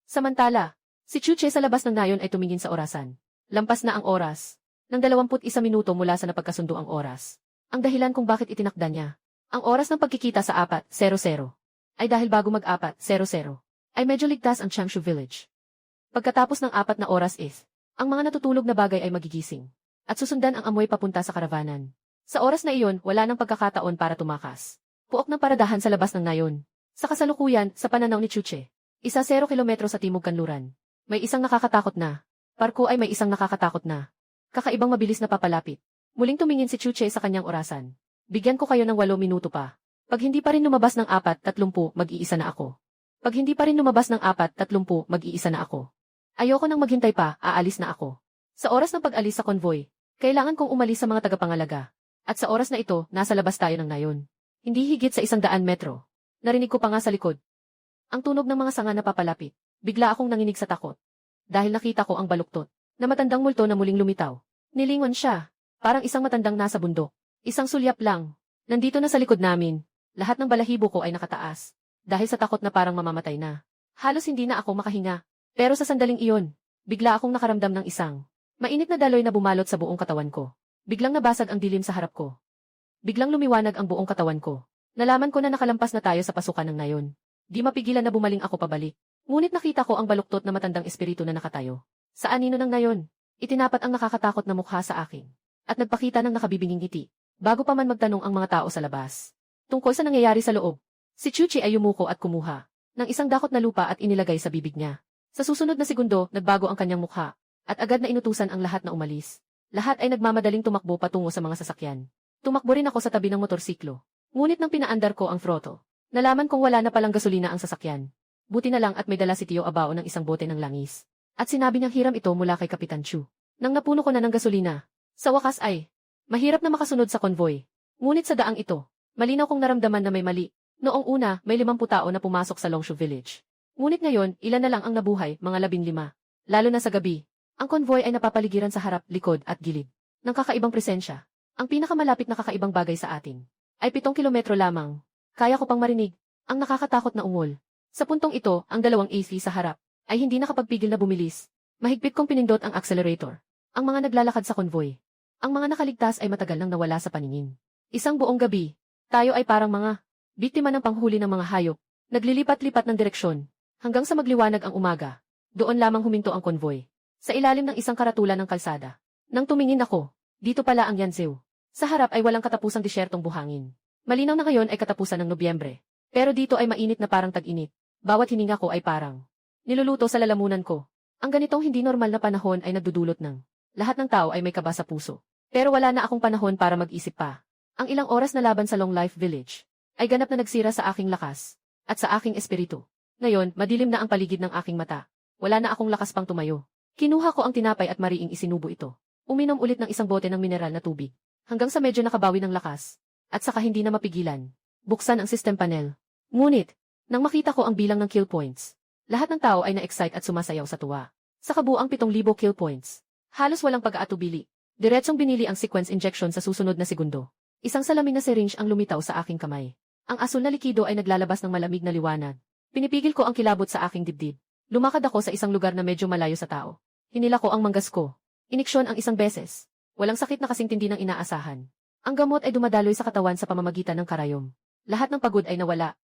A: Samantala, si Chuche sa labas ng nayon ay tumingin sa orasan. Lampas na ang oras. Nang 21 minuto mula sa napagkasundo ang oras. Ang dahilan kung bakit itinakda niya. Ang oras ng pagkikita sa 4:00 ay dahil bago mag-4:00 ay medyo ligtas ang Changshu Village. Pagkatapos ng 4 na oras ang mga natutulog na bagay ay magigising. At susundan ang amoy papunta sa karavanan. Sa oras na iyon, wala nang pagkakataon para tumakas. Puok ng paradahan sa labas ng nayon. Sa kasalukuyan, sa pananaw ni Chuche, 10 kilometro sa timog kanluran. May isang nakakatakot na. Parko ay may isang nakakatakot na. Kakaibang mabilis na papalapit. Muling tumingin si Chuche sa kanyang orasan. Bigyan ko kayo ng 8 minuto pa. Pag hindi pa rin lumabas ng 4:30, mag-iisa na ako. Pag hindi pa rin lumabas ng 4:30, mag-iisa na ako. Ayoko nang maghintay pa, aalis na ako. Sa oras ng pag-alis sa convoy, kailangan kong umalis sa mga tagapangalaga. At sa oras na ito, nasa labas tayo ng nayon. Hindi higit sa 100 metro. Narinig ko pa nga sa likod. Ang tunog ng mga sanga na papalapit. Bigla akong nanginig sa takot. Dahil nakita ko ang baluktot, na matandang multo na muling lumitaw. Nilingon siya. Parang isang matandang nasa bundok. Isang sulyap lang. Nandito na sa likod namin. Lahat ng balahibo ko ay nakataas. Dahil sa takot na parang mamamatay na. Halos hindi na ako makahinga. Pero sa sandaling iyon, bigla akong nakaramdam ng isang mainit na daloy na bumalot sa buong katawan ko. Biglang nabasag ang dilim sa harap ko. Biglang lumiwanag ang buong katawan ko. Nalaman ko na nakalampas na tayo sa pasukan ng nayon. Di mapigilan na bumaling ako pabalik. Ngunit nakita ko ang baluktot na matandang espiritu na nakatayo. Sa anino ng nayon, itinapat ang nakakatakot na mukha sa akin. At nagpakita ng nakabibinging ngiti. Bago pa man magtanong ang mga tao sa labas. Tungkol sa nangyayari sa loob, si Chuchi ay yumuko at kumuha ng isang dakot na lupa at inilagay sa bibig niya. Sa susunod na segundo, nagbago ang kanyang mukha. At agad na inutusan ang lahat na umalis. Lahat ay nagmamadaling tumakbo patungo sa mga sasakyan. Tumakbo rin ako sa tabi ng motorsiklo. Ngunit nang pinaandar ko ang throttle, nalaman kong wala na palang gasolina ang sasakyan. Buti na lang at may dala si Tio Abao ng isang bote ng langis. At sinabi niyang hiram ito mula kay Kapitan Chu. Nang napuno ko na ng gasolina, sa wakas ay, mahirap na makasunod sa konvoy. Ngunit sa daang ito, malinaw kong naramdaman na may mali. Noong una, may 50 tao na pumasok sa Longshu Village. Ngunit ngayon, ilan na lang ang nabuhay, mga 15. Lalo na sa gabi. Ang konvoy ay napapaligiran sa harap, likod at gilid ng kakaibang presensya. Ang pinakamalapit na kakaibang bagay sa atin ay 7 kilometro lamang. Kaya ko pang marinig ang nakakatakot na ungol. Sa puntong ito, ang 2 AC sa harap ay hindi nakapagpigil na bumilis. Mahigpit kong pinindot ang accelerator. Ang mga naglalakad sa konvoy. Ang mga nakaligtas ay matagal nang nawala sa paningin. Isang buong gabi, tayo ay parang mga biktima ng panghuli ng mga hayop. Naglilipat-lipat ng direksyon hanggang sa magliwanag ang umaga. Doon lamang huminto ang konvoy. Sa ilalim ng isang karatulan ng kalsada. Nang tumingin ako, dito pala ang Yanzhou. Sa harap ay walang katapusang disyertong buhangin. Malinaw na ngayon ay katapusan ng Nobyembre. Pero dito ay mainit na parang tag-init. Bawat hininga ko ay parang niluluto sa lalamunan ko. Ang ganitong hindi normal na panahon ay nagdudulot ng lahat ng tao ay may kaba sa puso. Pero wala na akong panahon para mag-isip pa. Ang ilang oras na laban sa Long Life Village ay ganap na nagsira sa aking lakas at sa aking espiritu. Ngayon, madilim na ang paligid ng aking mata. Wala na akong lakas pang tumayo. Kinuha ko ang tinapay at mariing isinubo ito. Uminom ulit ng isang bote ng mineral na tubig. Hanggang sa medyo nakabawi ng lakas. At saka hindi na mapigilan. Buksan ang system panel. Ngunit, nang makita ko ang bilang ng kill points, lahat ng tao ay na-excite at sumasayaw sa tuwa. Sa kabuang 7,000 kill points. Halos walang pag-aatubili. Diretsong binili ang sequence injection sa susunod na segundo. Isang salamin na syringe ang lumitaw sa aking kamay. Ang asul na likido ay naglalabas ng malamig na liwanag. Pinipigil ko ang kilabot sa aking dibdib. Lumakad ako sa isang lugar na medyo malayo sa tao. Hinila ko ang manggas ko. Iniksyon ang isang beses. Walang sakit na kasing tindi ng inaasahan. Ang gamot ay dumadaloy sa katawan sa pamamagitan ng karayom. Lahat ng pagod ay nawala.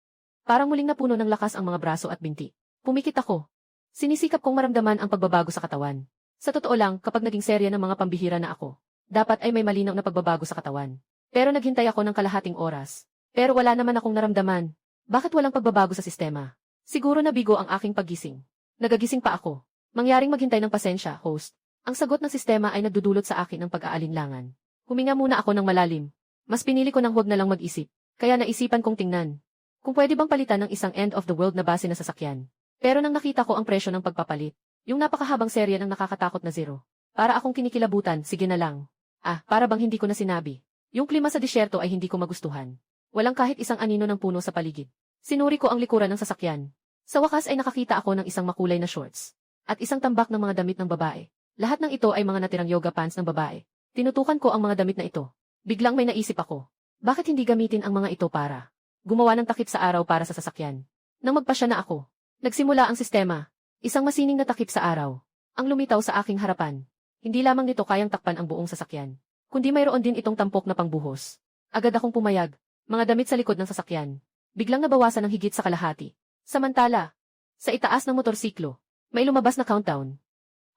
A: Parang muling napuno ng lakas ang mga braso at binti. Pumikit ako. Sinisikap kong maramdaman ang pagbabago sa katawan. Sa totoo lang, kapag naging serya ng mga pambihira na ako, dapat ay may malinaw na pagbabago sa katawan. Pero naghintay ako ng kalahating oras. Pero wala naman akong naramdaman. Bakit walang pagbabago sa sistema? Siguro nabigo ang aking paggising. Nagagising pa ako. Mangyaring maghintay ng pasensya, host. Ang sagot ng sistema ay nagdudulot sa akin ng pag-aalinlangan. Huminga muna ako ng malalim. Mas pinili ko nang huwag na lang mag-isip. Kaya naisipan kong tingnan kung pwede bang palitan ng isang end-of-the-world na base na sasakyan. Pero nang nakita ko ang presyo ng pagpapalit, yung napakahabang serya ng nakakatakot na zero, para akong kinikilabutan, sige na lang. Para bang hindi ko na sinabi. Yung klima sa disyerto ay hindi ko magustuhan. Walang kahit isang anino ng puno sa paligid. Sinuri ko ang likuran ng sasakyan. Sa wakas ay nakakita ako ng isang makulay na shorts. At isang tambak ng mga damit ng babae. Lahat ng ito ay mga natirang yoga pants ng babae. Tinutukan ko ang mga damit na ito. Biglang may naisip ako. Bakit hindi gamitin ang mga ito para gumawa ng takip sa araw para sa sasakyan? Nang magpasya na ako, nagsimula ang sistema. Isang masining na takip sa araw ang lumitaw sa aking harapan. Hindi lamang nito kayang takpan ang buong sasakyan, kundi mayroon din itong tampok na pangbuhos. Agad akong pumayag. Mga damit sa likod ng sasakyan. Biglang nabawasan ng higit sa kalahati. Samantala, sa itaas ng motorsiklo, may lumabas na countdown.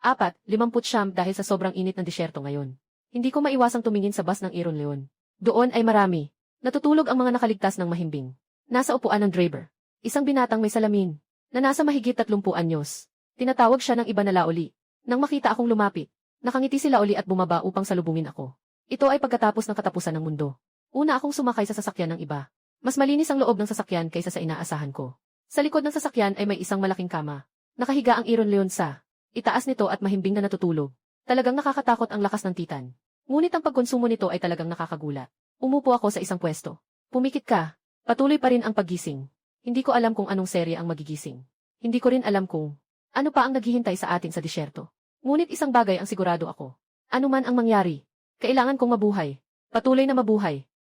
A: 4:59 dahil sa sobrang init ng disyerto ngayon. Hindi ko maiwasang tumingin sa bus ng Iron Leon. Doon ay marami. Natutulog ang mga nakaligtas ng mahimbing. Nasa upuan ng driver. Isang binatang may salamin, na nasa mahigit 30 anyos. Tinatawag siya ng iba na Laoli. Nang makita akong lumapit, nakangiti si Laoli at bumaba upang salubungin ako. Ito ay pagkatapos ng katapusan ng mundo. Una akong sumakay sa sasakyan ng iba. Mas malinis ang loob ng sasakyan kaysa sa inaasahan ko. Sa likod ng sasakyan ay may isang malaking kama. Nakahiga ang Iron Leon sa itaas nito at mahimbing na natutulog. Talagang nakakatakot ang lakas ng titan. Ngunit ang pagkonsumo nito ay talagang nakakagulat. Umupo ako sa isang pwesto. Pumikit ka. Patuloy pa rin ang paggising. Hindi ko alam kung anong serye ang magigising. Hindi ko rin alam kung ano pa ang naghihintay sa atin sa disyerto. Ngunit isang bagay ang sigurado ako. Ano man ang mangyari, kailangan kong mabuhay. Patuloy na mabuhay.